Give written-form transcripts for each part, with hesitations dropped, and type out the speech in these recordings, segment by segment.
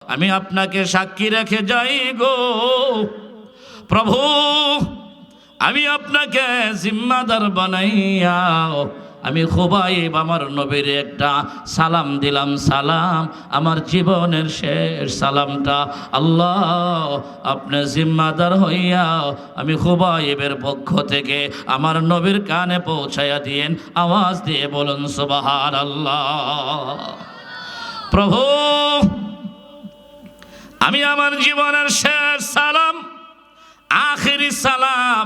আমি আপনাকে সাক্ষী রেখে যাই গো প্রভু, আমি আপনাকে জিম্মাদার বানাইয়া আমি খুবাইব আমার নবীর একটা সালাম দিলাম। সালাম আমার জীবনের শেষ সালামটা আল্লাহ আপনি জিম্মাদার হইয়া আমি খুবাইবের পক্ষ থেকে আমার নবীর কানে পৌঁছাইয়া দিয়েন। আওয়াজ দিয়ে বলুন সুবহানাল্লাহ। প্রভু, আমি আমার জীবনের শেষ সালাম, আখিরি সালাম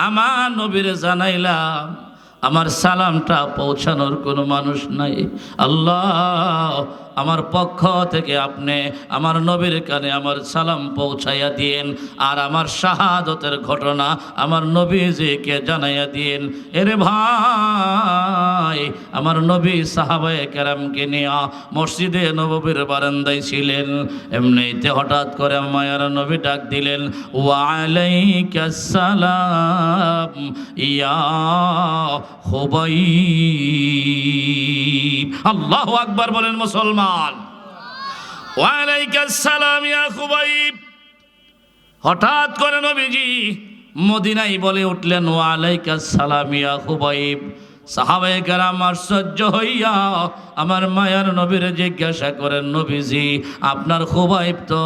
আমার নবীর জানাইলাম। আমার সালামটা পৌঁছানোর কোনো মানুষ নাই। আল্লাহ আমার পক্ষ থেকে আপনি আমার নবীর কানে আমার সালাম পৌঁছাইয়া দিয়েন, আর আমার শাহাদতের ঘটনা আমার নবীজিকে জানাইয়া দিয়েন। এরে ভাই, আমার নবী সাহাবায়ে কেরামকে নিয়ে মসজিদে নববীর বারান্দায় ছিলেন। এমনিতে হঠাৎ করে মায়ার নবী ডাক দিলেন, ওয়া আলাইকাস সালাম ইয়া খুবাইব। আল্লাহু আকবার বলেন মুসলমান। ওয়া আলাইকাস সালাম ইয়া খুবাইব। হঠাৎ করে নবীজি মদিনায় বলে উঠলেন, ওয়া আলাইকাস সালাম ইয়া খুবাইব। সাহাবায়ে কেরাম আশ্চর্য হইয়া আমার মায়ার নবীর জিজ্ঞাসা করেন, নবীজি আপনার খুবাইব তো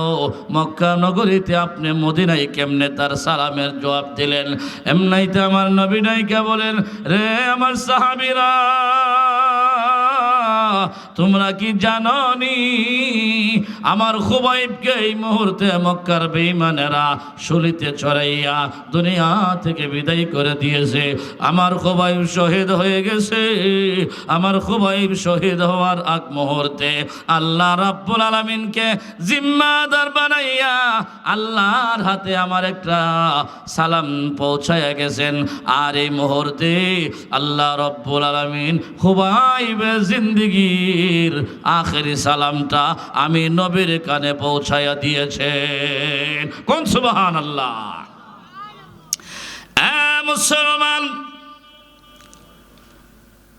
মক্কা নগরীতে, আপনি মদিনায় কেমনে তার সালামের জবাব দিলেন? এমনাইতে আমার নবী নাইকা বলেন, রে আমার সাহাবীরা, তোমরা কি জানোনি আমার খুবাইবকে এই মুহূর্তে মক্কার বেঈমানেরা শুলিতে চড়াইয়া দুনিয়া থেকে বিদায় করে দিয়েছে। আমার খুবাইব শহীদ হয়ে গেছে। আমার খুবাইব শহীদ হওয়ার আগ মুহূর্তে আল্লাহ রাব্বুল আলামিনকে জিম্মাদার বানাইয়া আল্লাহর হাতে আমার একটা সালাম পৌঁছায়া গেছেন। আর এই মুহূর্তে আল্লাহ রাব্বুল আলামিন খুবাইবের জিন্দেগীর আখেরি সালামটা আমি নবীর কানে পৌঁছায়া দিয়েছেন। কোন সুবহানাল্লাহ। মুসলমান,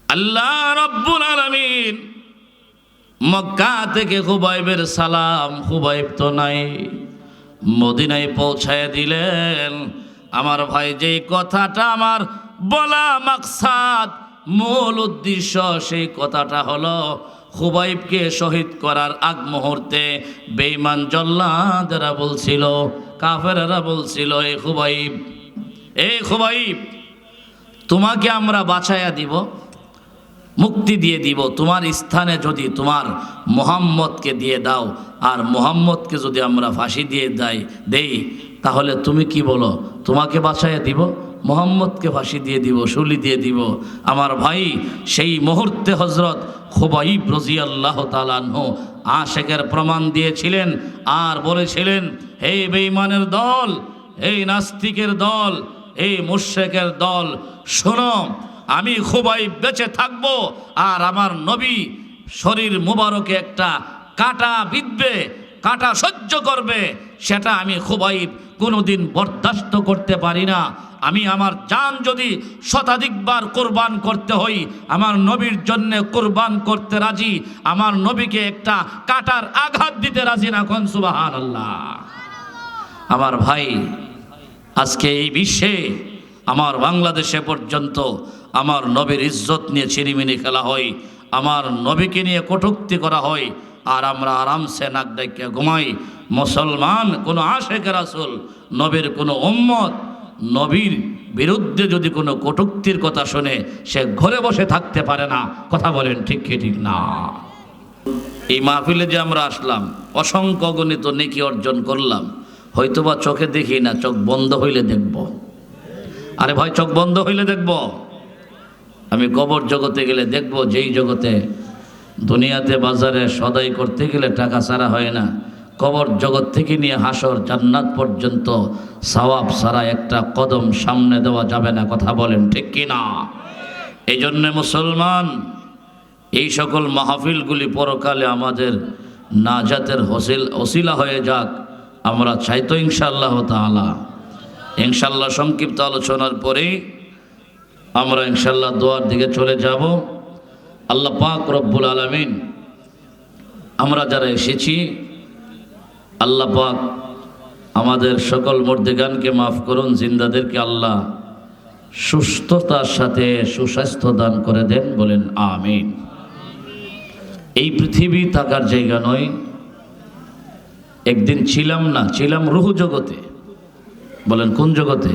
আল্লাহ রাব্বুল আলামিন মক্কা থেকে খুবাইবের সালাম, খুবাইব তো নাই, মদিনায় পৌঁছায়া দিলেন। আমার ভাই, যেই কথাটা আমার বলা মাকসাদ, মূল উদ্দেশ্য, সেই কথাটা হলো খুবাইবকে শহীদ করার আগ মুহূর্তে বেঈমান জল্লাদেরা বলছিল, কাফেরেরা বলছিল, এ খুবাইব তোমাকে আমরা বাঁচাইয়া দিব, মুক্তি দিয়ে দিব, তোমার স্থানে যদি তোমার মুহাম্মদকে দিয়ে দাও, আর মুহাম্মদকে যদি আমরা ফাঁসি দিয়ে দেই, তাহলে তুমি কি বলো? তোমাকে বাঁচাইয়া দিব, মুহাম্মদকে ফাঁসি দিয়ে দিব, শুলি দিয়ে দিব। আমার ভাই, সেই মুহূর্তে হযরত খুবাইব রাদিয়াল্লাহু তাআলা আনহু আশিকের প্রমাণ দিয়েছিলেন আর বলেছিলেন, হে বেঈমানের দল, এই নাস্তিকের দল, এই মুশরিকের দল, শোনো, আমি খুবাইব বেঁচে থাকব, আর আমার নবী শরীর মুবারকে একটা কাঁটা বিঁধবে, কাঁটা সহ্য করবে, সেটা আমি খুবাইব কোনোদিন বরদাস্ত করতে পারি না। আমি আমার জান যদি শতাধিকবার কোরবান করতে হই, আমার নবীর জন্য কোরবান করতে রাজি। আমার নবীকে একটা কাঁটার আঘাত দিতে রাজি না। কোন সুবহানাল্লাহ। আমার ভাই, আজকে এই বিশ্বে, আমার বাংলাদেশে পর্যন্ত আমার নবীর ইজ্জত নিয়ে ছিনিমিনি খেলা হয়, আমার নবীকে নিয়ে কটূক্তি করা হয়, আর আমরা আরামসে নাক ডাইকে ঘুমাই। মুসলমান কোনো আশিকে রাসূল, নবীর কোনো উম্মত, নবীর বিরুদ্ধে যদি কোনো কটূক্তির কথা শুনে, সে ঘরে বসে থাকতে পারে না। কথা বলেন ঠিক কি ঠিক না? এই মাহফিলে যে আমরা আসলাম, অসংখ্য গণিত নেকি অর্জন করলাম, হয়তোবা চোখে দেখি না, চোখ বন্ধ হইলে দেখব। আরে ভাই, চোখ বন্ধ হইলে দেখব। আমি কবর জগতে গেলে দেখব, যেই জগতে দুনিয়াতে বাজারে সদাই করতে গেলে টাকা ছাড়া হয় না, কবর জগৎ থেকে নিয়ে হাসর জান্নাত পর্যন্ত সওয়াব ছাড়া একটা কদম সামনে দেওয়া যাবে না। কথা বলেন ঠিক কি না? এই জন্য মুসলমান, এই সকল মাহফিলগুলি পরকালে আমাদের নাজাতের ওসিলা হয়ে যাক, আমরা চাইতো ইনশাআল্লাহ তাআলা। ইনশাআল্লাহ সংক্ষিপ্ত আলোচনার পরে আমরা ইনশাআল্লাহ দোয়ার দিকে চলে যাব। আল্লাহ পাক রব্বুল আলামিন আমরা যারা এসেছি আল্লাহ পাক আমাদের সকল মুর্দেগানকে মাফ করুন, জিন্দাদেরকে আল্লাহ সুস্থতার সাথে সুস্বাস্থ্য দান করে দেন, বলেন আমিন। এই পৃথিবী থাকার জায়গা নয়। একদিন ছিলাম না, ছিলাম রুহ জগতে। বলেন কোন জগতে?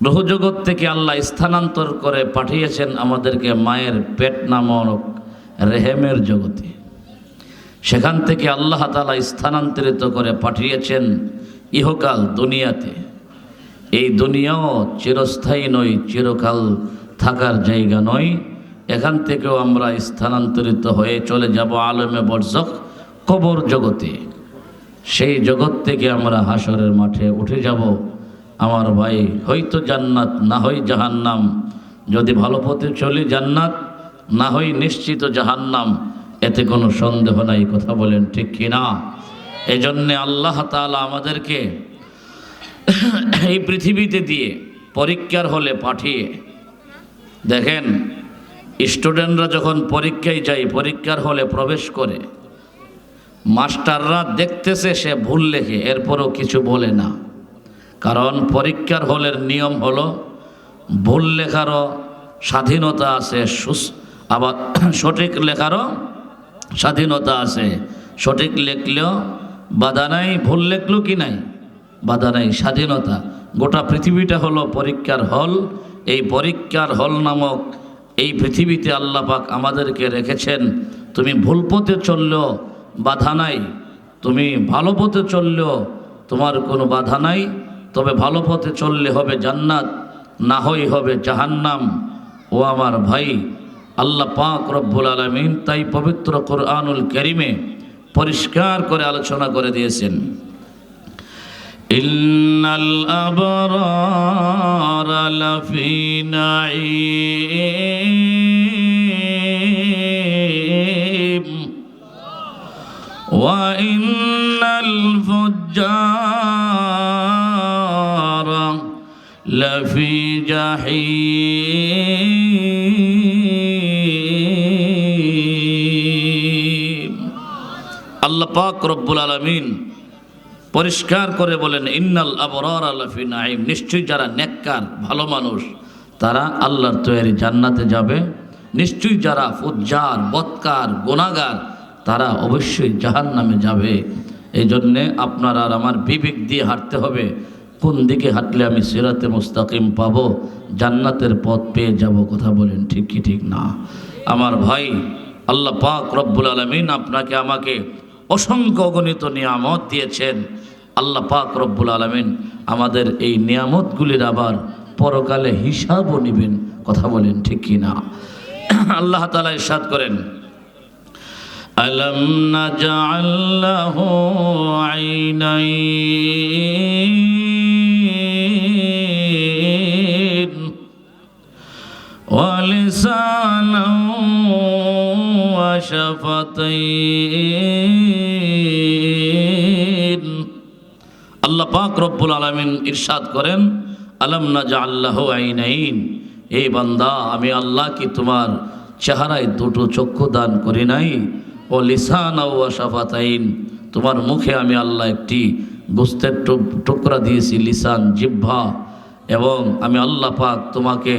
রুহ জগৎ থেকে আল্লাহ স্থানান্তর করে পাঠিয়েছেন আমাদেরকে মায়ের পেট নামক রেহেমের জগতে। সেখান থেকে আল্লাহ তাআলা স্থানান্তরিত করে পাঠিয়েছেন ইহকাল দুনিয়াতে। এই দুনিয়াও চিরস্থায়ী নয়, চিরকাল থাকার জায়গা নয়। এখান থেকেও আমরা স্থানান্তরিত হয়ে চলে যাব আলমে বরজখ, কবর জগতে। সেই জগৎ থেকে আমরা হাসরের মাঠে উঠে যাব। আমার ভাই, হয়তো জান্নাত, না হয় জাহান্নাম। যদি ভালো পথে চলি জান্নাত, না হয় নিশ্চিত জাহান্নাম, এতে কোনো সন্দেহ নাই। কথা বলেন ঠিক কিনা? এই জন্যে আল্লাহ তাআলা আমাদেরকে এই পৃথিবীতে দিয়ে পরীক্ষার হলে পাঠিয়ে, দেখেন স্টুডেন্টরা যখন পরীক্ষায় যায়, পরীক্ষার হলে প্রবেশ করে, মাস্টাররা দেখতেছে সে ভুল লেখে, এরপরও কিছু বলে না। কারণ পরীক্ষার হলের নিয়ম হলো ভুল লেখারও স্বাধীনতা আছে, আবার সঠিক লেখারও স্বাধীনতা আছে। সঠিক লেখলেও বাধা নাই, ভুল লেখলেও কি নাই, বাধা নাই, স্বাধীনতা। গোটা পৃথিবীটা হলো পরীক্ষার হল। এই পরীক্ষার হল নামক এই পৃথিবীতে আল্লাহ পাক আমাদেরকে রেখেছেন। তুমি ভুল পথে চললেও বাধা নাই, তুমি ভালো পথে চললেও তোমার কোনো বাধা নাই। তবে ভালো পথে চললে হবে জান্নাত, না হয় হবে জাহান্নাম। ও আমার ভাই, আল্লাহ পাক রব্বুল আলামিন তাই পবিত্র কোরআনুল কারীমে পরিষ্কার করে আলোচনা করে দিয়েছেন, ইন্নাল আবরারা লাফি নাঈম ওয়া ইন্নাল ফুজ্জারা লাফি জাহিম। আল্লাহ পাক রব্বুল আলামিন পরিষ্কার করে বলেন, ইন্নাল আবরারা লাফি নাঈম, নিশ্চয়ই যারা নেককার ভালো মানুষ তারা আল্লাহর তৈরি জান্নাতে যাবে। নিশ্চয়ই যারা ফুজ্জার বদকার গুনাহগার তারা অবশ্যই জাহান্নামে যাবে। এই জন্যে আপনার আর আমার বিবেক দিয়ে হাঁটতে হবে, কোন দিকে হাঁটলে আমি সিরাতে মুস্তাকিম পাবো, জান্নাতের পথ পেয়ে যাব। কথা বলেন ঠিক কি ঠিক না? আমার ভাই, আল্লাহ পাক রব্বুল আলামিন আপনাকে আমাকে অসংখ্য অগণিত নিয়ামত দিয়েছেন। আল্লাহ পাক রব্বুল আলামিন আমাদের এই নিয়ামতগুলির আবার পরকালে হিসাবও নেবেন। কথা বলেন ঠিক কি না? আল্লাহ তাআলা ইরশাদ করেন, আলাম নাজআল লাহু আইনাইন ওয়া লিসানান ওয়া শাফাতাইন। আল্লাহ পাক রব্বুল আলামিন ইরশাদ করেন, আলাম নাজআল লাহু আইনাইন, এই বান্দা আমি আল্লাহ কি তোমার চেহারায় দুটো চক্ষু দান করি নাই? ও লিসান ওয়া শাফাতাইন, তোমার মুখে আমি আল্লাহ একটি গোস্তের টুকরা দিয়েছি, লিসান জিহ্বা, এবং আমি আল্লাহ পাক তোমাকে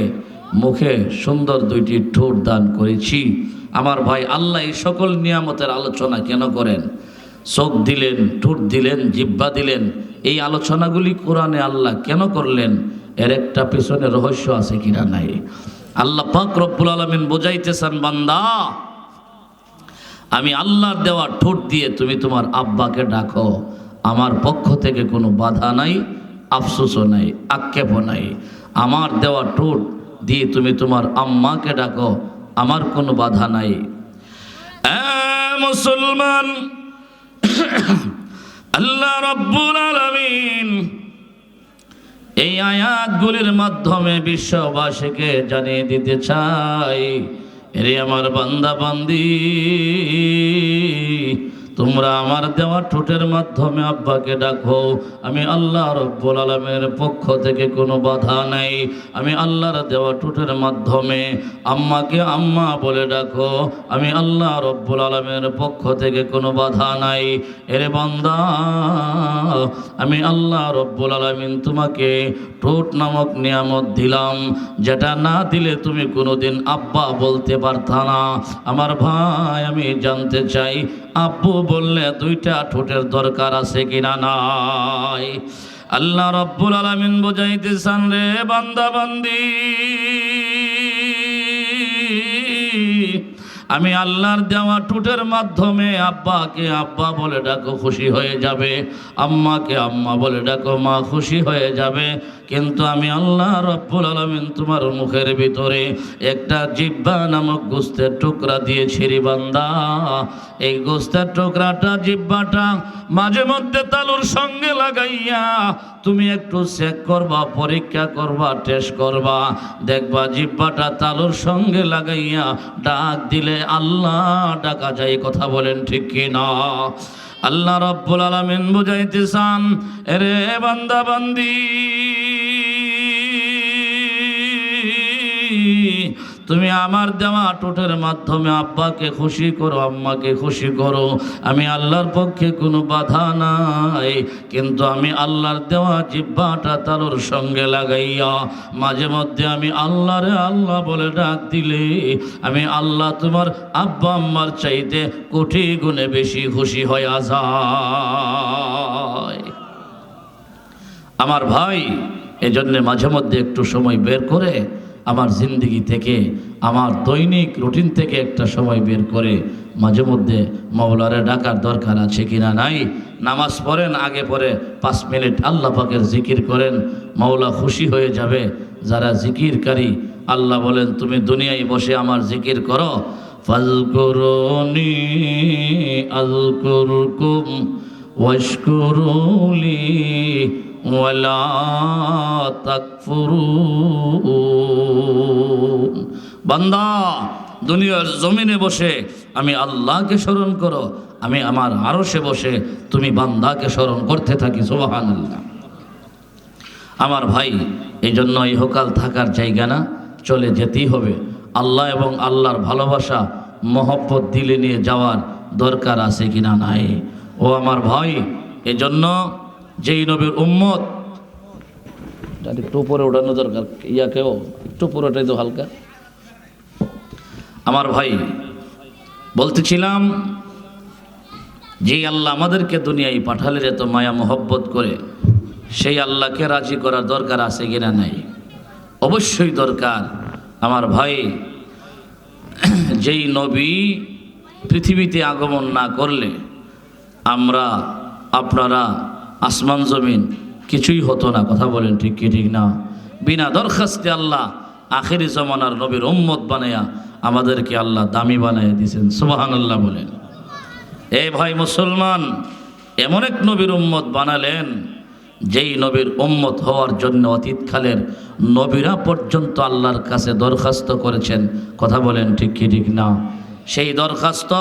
মুখে সুন্দর দুইটি ঠোঁট দান করেছি। আমার ভাই, আল্লাহ এই সকল নিয়ামতের আলোচনা কেন করেন? চোখ দিলেন, ঠোঁট দিলেন, জিহ্বা দিলেন, এই আলোচনাগুলি কোরআনে আল্লাহ কেন করলেন? এর একটা পিছনে রহস্য আছে কিনা নাই? আল্লাহ পাক রব্বুল আলামিন বোঝাইতেছেন, বান্দা আমি আল্লাহর দেওয়া ঠোঁট দিয়ে তুমি তোমার আব্বাকে ডাকো, আমার পক্ষ থেকে কোনো বাধা নাই, আফসোসও নাই, আক্ষেপও নাই। আমার দেওয়া ঠোঁট দিয়ে তুমি তোমার আম্মাকে ডাকো, আমার কোনো বাধা নাই। মুসলমান, আল্লাহ রাব্বুল আলামিন এই আয়াতগুলির মাধ্যমে বিশ্ববাসীকে জানিয়ে দিতে চাই, এরে আমার বান্দা বান্দি, তোমরা আমার দেওয়া ঠোঁটের মাধ্যমে আব্বাকে ডাকো। আমি আল্লাহ রব্বুল আলামিনের পক্ষ থেকে কোনো বাধা নাই। আমি আল্লাহর দেওয়া ঠোঁটের মাধ্যমে আম্মাকে আম্মা বলে ডাকো। আমি আল্লাহ রব্বুল আলামিনের পক্ষ থেকে কোনো বাধা নাই। এরে বান্দা, আমি আল্লাহ রব্বুল আলামিন তোমাকে ঠোঁট নামক নিয়ামত দিলাম, যেটা না দিলে তুমি কোনোদিন আব্বা বলতে পারতা না। আমার ভাই, আমি জানতে চাই আব্বু বললে দুইটা ঠোঁটের দরকার আছে কিনা নাই? আল্লাহ রব্বুল আলামিন বুঝাইতেছেন, রে বান্দা বান্দি, আমি আল্লাহর দেওয়া ঠোঁটের মাধ্যমে আব্বাকে আব্বা বলে ডাকো, খুশি হয়ে যাবে। আম্মাকে আম্মা বলে ডাকো, মা খুশি হয়ে যাবে। কিন্তু আমি আল্লাহ রব্বুল আলামিন তোমার মুখের ভিতরে একটা জিহ্বা নামক গোস্তের টুকরা দিয়েছি রে বান্দা। এই গোস্তের টুকরাটা, জিহ্বাটা মাঝে মধ্যে তালুর সঙ্গে লাগাইয়া তুমি একটু চেক করবা, পরীক্ষা করবা, টেস্ট করবা, দেখবা জিহ্বাটা তালুর সঙ্গে লাগাইয়া ডাক দিলে আল্লাহ ডাকা যায়। কথা বলেন ঠিক কি না? আল্লাহ রব্বুল আলামিন বুঝাইতেছেন, রে বান্দা বান্দি, তুমি আমার দেওয়া ঠোঁটের মাধ্যমে আব্বাকে খুশি করো, আম্মাকে খুশি করো। আমি আল্লাহর পক্ষে কোনো বাধা নাই। কিন্তু আমি আল্লাহর দেওয়া জিহ্বাটা তালুর সঙ্গে লাগাইয়া মাঝে মধ্যে আমি আল্লাহরে আল্লাহ বলে ডাক দিলে আমি আল্লাহ তোমার আব্বা আম্মার চাইতে কোটি গুণে বেশি খুশি হয়ে যায়। আমার ভাই, এজন্য মাঝে মধ্যে একটু সময় বের করে আমার জিন্দগি থেকে, আমার দৈনিক রুটিন থেকে একটা সময় বের করে মাঝে মধ্যে মাওলারে ডাকার দরকার আছে কিনা নাই? নামাজ পড়েন, আগে পরে 5 মিনিট আল্লাহ পাকের জিকির করেন, মাওলা খুশি হয়ে যাবে। যারা জিকিরকারী, আল্লাহ বলেন তুমি দুনিয়ায় বসে আমার জিকির করো, ফাযকুরুনি আযকুরকুম ওয়াশকুরুলি ওয়ালা তাকফুরুন। বান্দা, দুনিয়ার জমিনে বসে আমি আল্লাহকে স্মরণ করো, আমি আমার আরশে বসে তুমি বান্দাকে স্মরণ করতে থাকি। সুবহানাল্লাহ। আমার ভাই, এই জন্য ইহকাল থাকার জায়গা না, চলে যেতেই হবে। আল্লাহ এবং আল্লাহর ভালোবাসা মহব্বত দিলে নিয়ে যাওয়ার দরকার আছে কিনা নাই? ও আমার ভাই, এজন্য যেই নবীর উম্মত, একটু উপরে ওঠানো দরকার, ইয়াকেও একটু পুরোটাই তো হালকা। আমার ভাই, বলতেছিলাম যে আল্লাহ আমাদেরকে দুনিয়ায় পাঠালেন এত মায়া মহব্বত করে, সেই আল্লাহকে রাজি করার দরকার আছে কিনা নাই? অবশ্যই দরকার। আমার ভাই, যেই নবী পৃথিবীতে আগমন না করলে আমরা, আপনারা, আসমান জমিন কিছুই হতো না। কথা বলেন ঠিক কি ঠিক না? বিনা দরখাস্তে আল্লাহ আখেরি জমানার নবীর উম্মত বানায়া আমাদেরকে আল্লাহ দামি বানাইয়া দিয়েছেন। সুবহানাল্লাহ বলেন। এই ভাই মুসলমান, এমন এক নবীর উম্মত বানালেন যেই নবীর উম্মত হওয়ার জন্য অতীতকালের নবীরা পর্যন্ত আল্লাহর কাছে দরখাস্ত করেছেন। কথা বলেন ঠিক কি ঠিক না? সেই দরখাস্ত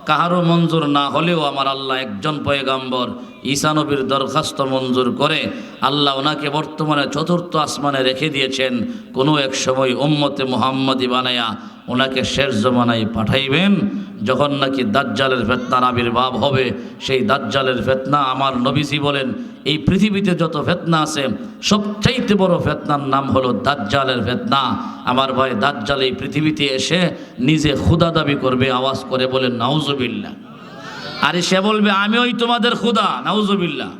কাহারও মঞ্জুর না হলেও আমার আল্লাহ একজন পয়গাম্বর ঈসা নবীর দরখাস্ত মঞ্জুর করে আল্লাহ ওনাকে বর্তমানে 4র্থ আসমানে রেখে দিয়েছেন। কোনো এক সময় উম্মতে মুহাম্মাদি বানায়া ওনাকে শেষ জমানায় পাঠাইবেন, যখন নাকি দাজ্জালের ফিতনার আবির্ভাব হবে। সেই দাজ্জালের ফিতনা, আমার নবীজি বলেন, এই পৃথিবীতে যত ফিতনা আছে সবচাইতে বড় ফিতনার নাম হলো দাজ্জালের ফিতনা। আমার ভাই, দাজ্জাল এই পৃথিবীতে এসে নিজে খুদা দাবি করবে, আওয়াজ করে বলেন নাউজুবিল্লাহ। আরে সে বলবে আমি ওই তোমাদের খুদা, নাউজুবিল্লাহ।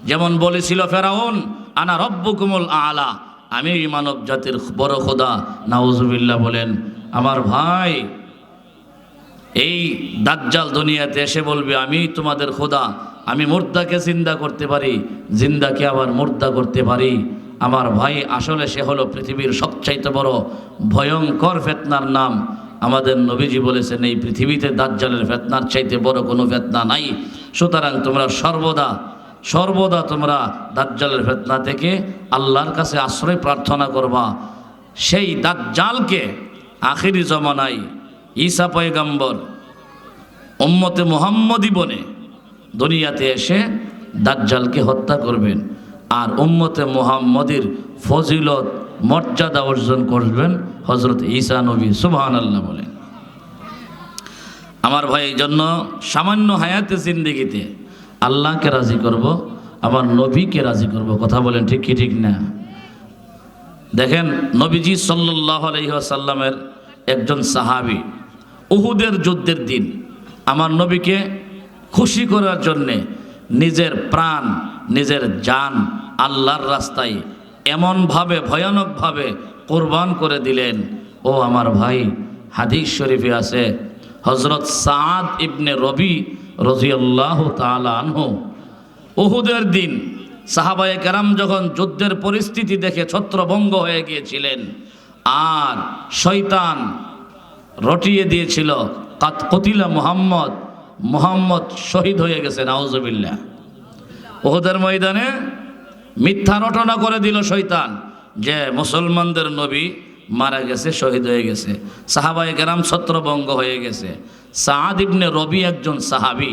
যেমন বলেছিল ফেরাউন, আনা রব্বুকুমুল আলা, আমি এই মানব জাতির বড় খুদা, নাউজুবিল্লাহ বলেন। আমার ভাই, এই দাজ্জাল দুনিয়াতে এসে বলবে আমি তোমাদের খোদা, আমি মুর্দাকে জিন্দা করতে পারি, জিন্দাকে আবার মুর্দা করতে পারি। আমার ভাই, আসলে সে হলো পৃথিবীর সবচাইতে বড় ভয়ঙ্কর ফিতনার নাম। আমাদের নবীজি বলেছেন এই পৃথিবীতে দাজ্জালের ফিতনার চাইতে বড় কোনো ফিতনা নাই। সুতরাং তোমরা সর্বদা তোমরা দাজ্জালের ফিতনা থেকে আল্লাহর কাছে আশ্রয় প্রার্থনা করবা। সেই দাজ্জালকে আখিরি জমানায় ঈসা পয়গম্বর উম্মতে মুহাম্মদী বনে দুনিয়াতে এসে দাজ্জালকে হত্যা করবেন আর উম্মতে মুহাম্মদের ফজিলত মর্যাদা অর্জন করবেন হযরত ঈসা নবী। সুবহানাল্লাহ বলেন। আমার ভাই, এই জন্য সামান্য হায়াতে জিন্দেগিতে আল্লাহকে রাজি করব, আমার নবীকে রাজি করব। কথা বলেন ঠিক কি ঠিক না? দেখেন, নবীজি সাল্লাল্লাহু আলাইহি ওয়াসাল্লামের একজন সাহাবী উহুদের যুদ্ধের দিন আমার নবীকে খুশি করার জন্যে নিজের প্রাণ, নিজের জান আল্লাহর রাস্তায় এমনভাবে ভয়ানকভাবে কোরবান করে দিলেন। ও আমার ভাই, হাদিস শরীফে আছে হযরত সাদ ইবনে রবি রাদিয়াল্লাহু তাআলা আনহু উহুদের দিন সাহাবায়ে কেরাম যখন যুদ্ধের পরিস্থিতি দেখে ছত্রভঙ্গ হয়ে গিয়েছিলেন আর শয়তান রটিয়ে দিয়েছিল কতিলা মুহাম্মদ শহীদ হয়ে গেছে, নাউজুবিল্লাহ। উহুদের ময়দানে মিথ্যা রটনা করে দিল শয়তান যে মুসলমানদের নবী মারা গেছে, শহীদ হয়ে গেছে। সাহাবায়ে কেরাম ছত্রভঙ্গ হয়ে গেছে। সাদ ইবনে রবি একজন সাহাবী,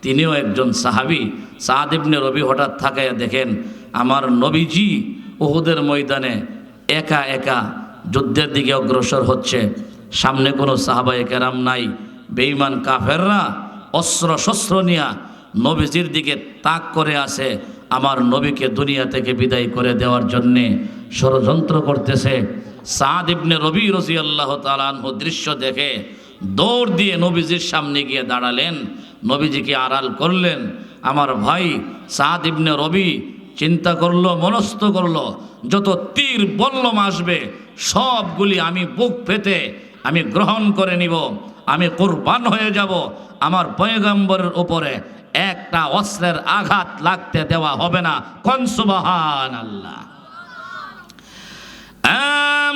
তিনিও একজন সাহাবী। সাদ ইবনে রবি হঠাৎ থাকায় দেখেন আমার নবীজি উহুদের ময়দানে একা একা যুদ্ধের দিকে অগ্রসর হচ্ছে, সামনে কোনো সাহাবায়ে কেরাম নাই। বেঈমান কাফেররা অস্ত্র শস্ত্র নিয়ে নবীজির দিকে তাক করে আসে, আমার নবীকে দুনিয়া থেকে বিদায় করে দেওয়ার জন্যে ষড়যন্ত্র করতেছে। সাদ ইবনে রবি রাদিয়াল্লাহু তাআলা আনহু দৃশ্য দেখে দৌড় দিয়ে নবীজির সামনে গিয়ে দাঁড়ালেন, নবীজিকে আড়াল করলেন। আমার ভাই সাদ ইবনে রবি চিন্তা করলো, মনস্থ করলো, যত তীর বল্লম আসবে সবগুলি আমি বুক পেতে আমি গ্রহণ করে নিব, আমি কুরবান হয়ে যাব, আমার পয়গম্বরের উপরে একটা অস্ত্রের আঘাত লাগতে দেওয়া হবে না। কোন সুবহানাল্লাহ।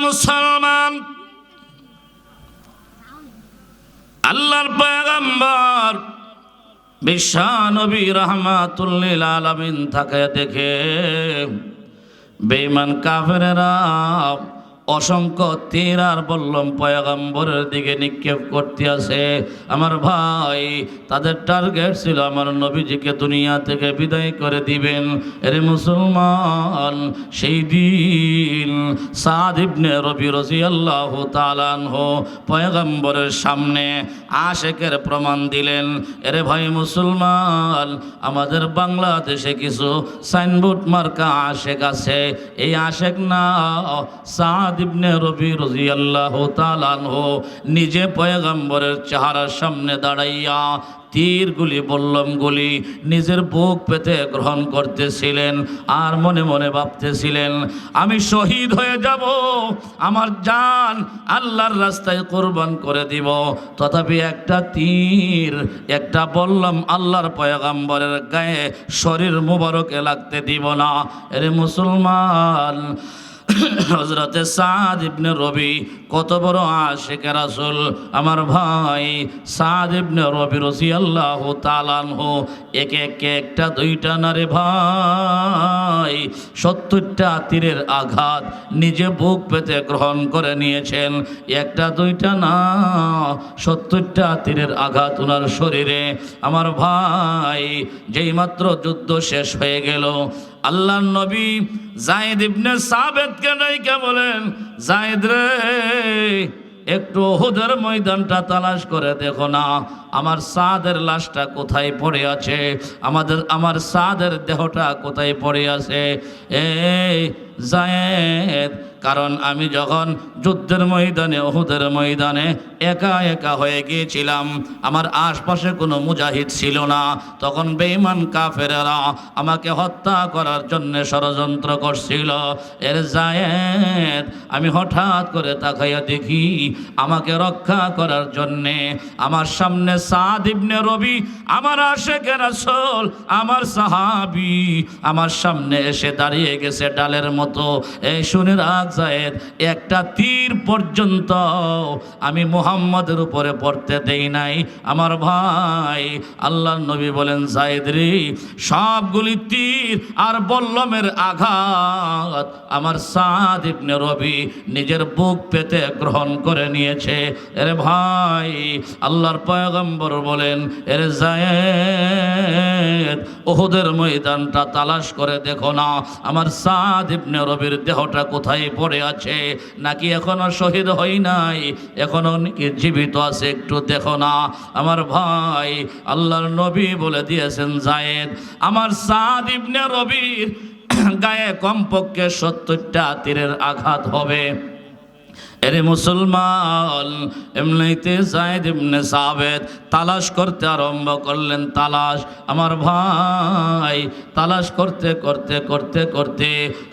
মুসলমান, আল্লাহর পয়গম্বর বিশ্ব নবী রাহমাতুল লিল আলামিন থাকে দেখে বেঈমান কাফেরেরা অসংখ্য তীর আর বল্লম পয়গম্বরের দিকে নিক্ষেপ করতে আছে। আমার ভাই, তাদের টার্গেট ছিল আমার নবীজিকে দুনিয়া থেকে বিদায় করে দিবেন। এরে মুসলমান, সেই দিন সাদ ইবনে রবি রাদিয়াল্লাহু তাআলা আনহু পয়গম্বরের সামনে আশেকের প্রমাণ দিলেন। এরে ভাই মুসলমান, আমাদের বাংলাদেশে কিছু সাইনবোর্ড মার্কা আশেক আছে, এই আশেক না সাদ ইবনে রবি রাদিয়াল্লাহু তাআলা আনহু নিজে পয়গম্বরের চেহারার সামনে দাঁড়াইয়া তীরগুলি বল্লমগুলি নিজের বুক পেতে গ্রহণ করতেছিলেন আর মনে মনে ভাবতেছিলেন আমি শহীদ হয়ে যাব, আমার জান আল্লাহর রাস্তায় কোরবান করে দিব, তথাপি একটা তীর একটা বল্লম আল্লাহর পয়গম্বরের গায়ে শরীর মুবারকে লাগতে দিব না। এরে মুসলমান, হযরতে সাদ ইবনে রবি কত বড় আশিকে রাসূল। আমার ভাই সাদ ইবনে রবি রাদিয়াল্লাহু তাআলা আনহু একে একে একটা দুইটা না রে ভাই ৭০টা তীরের আঘাত নিজে বুক পেতে গ্রহণ করে নিয়েছেন। একটা দুইটা না, ৭০টা তীরের আঘাত ওনার শরীরে। আমার ভাই, যেই মাত্র যুদ্ধ শেষ হয়ে গেল, আল্লাহর নবী যায়েদ ইবনে সাবিতকে নাইকা বলেন, যায়েদ রে, একটু উহুদের ময়দানটা তালাশ করে দেখো না, আমার সাদের লাশটা কোথায় পড়ে আছে, আমার সাদের দেহটা কোথায় পড়ে আছে। এই যায়েদ, কারণ আমি যখন যুদ্ধের ময়দানে উহুদের ময়দানে একা একা হয়ে গিয়েছিলাম, আমার আশপাশে কোনো মুজাহিদ ছিল না, তখন বেঈমান কাফেরেরা আমাকে হত্যা করার জন্য ষড়যন্ত্র করছিল। এর যায়েদ, আমি হঠাৎ করে তাকাইয়া দেখি আমাকে রক্ষা করার জন্যে আমার সামনে সাদ ইবনে রবি, আমার আশিকে রাসূল, আমার সাহাবী, আমার সামনে এসে দাঁড়িয়ে গেছে ডালের মতো মতো। এই শুনে রাখ যায়েদ, একটা তীর পর্যন্ত আমি মুহাম্মাদের উপরে পড়তে দেই নাই। আমার ভাই আল্লাহর নবী বলেন, যায়েদ রে, সবগুলি তীর আর বল্লমের আঘাত আমার সাদ ইবনে রবি নিজের বুক পেতে গ্রহণ করে নিয়েছে। এরে ভাই আল্লাহর পয়গম্বর বলেন, এরে যায়েদ, উহুদের ময়দানটা তালাশ করে দেখো না আমার সাদ ইবনে রবির দেহটা কোথায় পড়ে আছে, নাকি এখনো শহীদ হই নাই, এখনো নাকি জীবিত আছে, একটু দেখো না। আমার ভাই আল্লাহর নবী বলে দিয়েছেন, যায়েদ, আমার সাদ ইবনে রবির গায়ে কমপক্ষে 70টা তীরের আঘাত হবে। এরে মুসলমান, এমনিতে যায়েদ ইবনে সাবিত তালাশ করতে আরম্ভ করলেন। তালাশ, আমার ভাই, তালাশ করতে করতে করতে করতে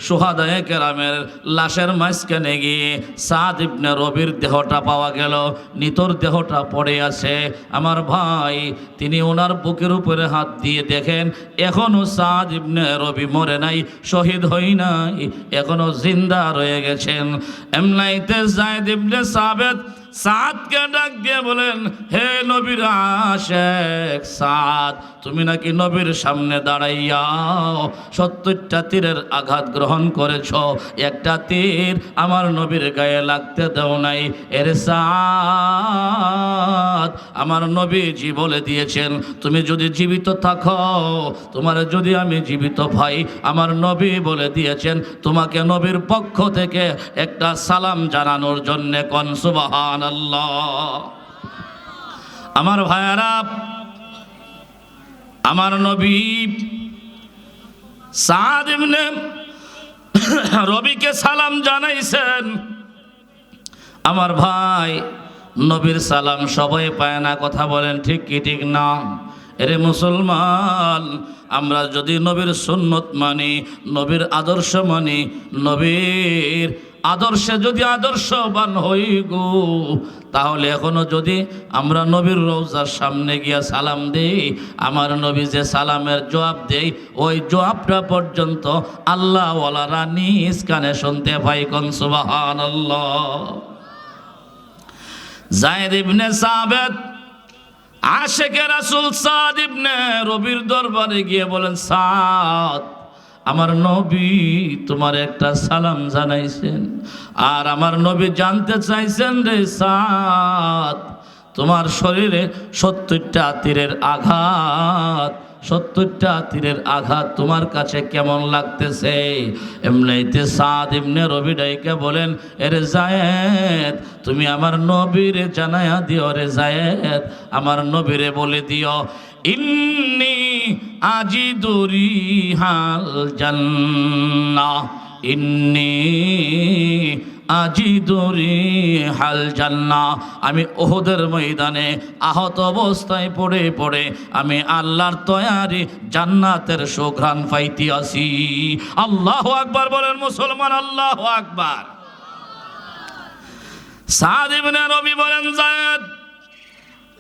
শুহাদায়ে কেরামের লাশের মাঝখানে গিয়ে সাদ ইবনে রবির দেহটা পাওয়া গেল। নিতর দেহটা পড়ে আছে। আমার ভাই, তিনি ওনার বুকের উপরে হাত দিয়ে দেখেন, এখনো সাদ ইবনে রবি মরে নাই, শহীদ হই নাই, এখনো জিন্দা রয়ে গেছেন। এমনিতে যায়েদ ইবনে সাবিত সাদকে ডাক দিয়ে বলেন, হে নবীর আশেক সাদ, তুমি নাকি নবীর সামনে দাঁড়াইয়া 70টা তীরের আঘাত গ্রহণ করেছ, একটা তীর আমার নবীর গায়ে লাগতে দাও নাই। এর সাদ, আমার নবীজি বলে দিয়েছেন, তুমি যদি জীবিত থাকো, তোমার যদি আমি জীবিত ভাই, আমার নবী বলে দিয়েছেন তোমাকে নবীর পক্ষ থেকে একটা সালাম জানানোর জন্য। কোন সুবহানাল্লাহ। আমার ভাইয়ারা, আমার নবী সাদ ইবনে রবিকে সালাম জানাইছেন। আমার ভাই, নবীর সালাম সবাই পায় না, কথা বলেন ঠিক কি ঠিক না? এরে মুসলমান, আমরা যদি নবীর সুন্নত মানি, নবীর আদর্শ মানি, নবীর আদর্শে যদি আদর্শবান হই গো, তাহলে এখনো যদি আমরা নবীর রওজার সামনে গিয়া সালাম দেই, আমার নবী যে সালামের জবাব দেই, ওই জবাবটা পর্যন্ত আল্লাহ ওয়ালারা নিজ কানে শুনতে পাই। কোন সুবহানাল্লাহ। যায়েদ ইবনে সাবিত আশেকে রাসূল সাদ ইবনে রবির দরবারে গিয়ে বলেন, সাদ, আমার নবী তোমার একটা সালাম জানাইছেন, আর আমার নবী জানতে চাইছেন, রে সাদ, তোমার শরীরে 70টা তীরের আঘাত, 70টা তীরের আঘাত তোমার কাছে কেমন লাগতেছে? এমনিতে সাদ ইবনে রবি ডাইকে বলেন, এরে যায়েদ, তুমি আমার নবীরে জানায়া দিও, রে যায়েদ, আমার নবীরে বলে দিও, ইন্নী আজিদু রিহাল জান্নাহ, ইন্নী আজিদু রিহাল জান্নাহ, আমি উহুদের ময়দানে আহত অবস্থায় পড়ে পড়ে আমি আল্লাহর তৈয়ারি জান্নাতের সুঘ্রাণ পাইতে আসি। আল্লাহু আকবার বলেন মুসলমান, আল্লাহু আকবার। সাদ ইবনে রবি বলেন, যায়েদ,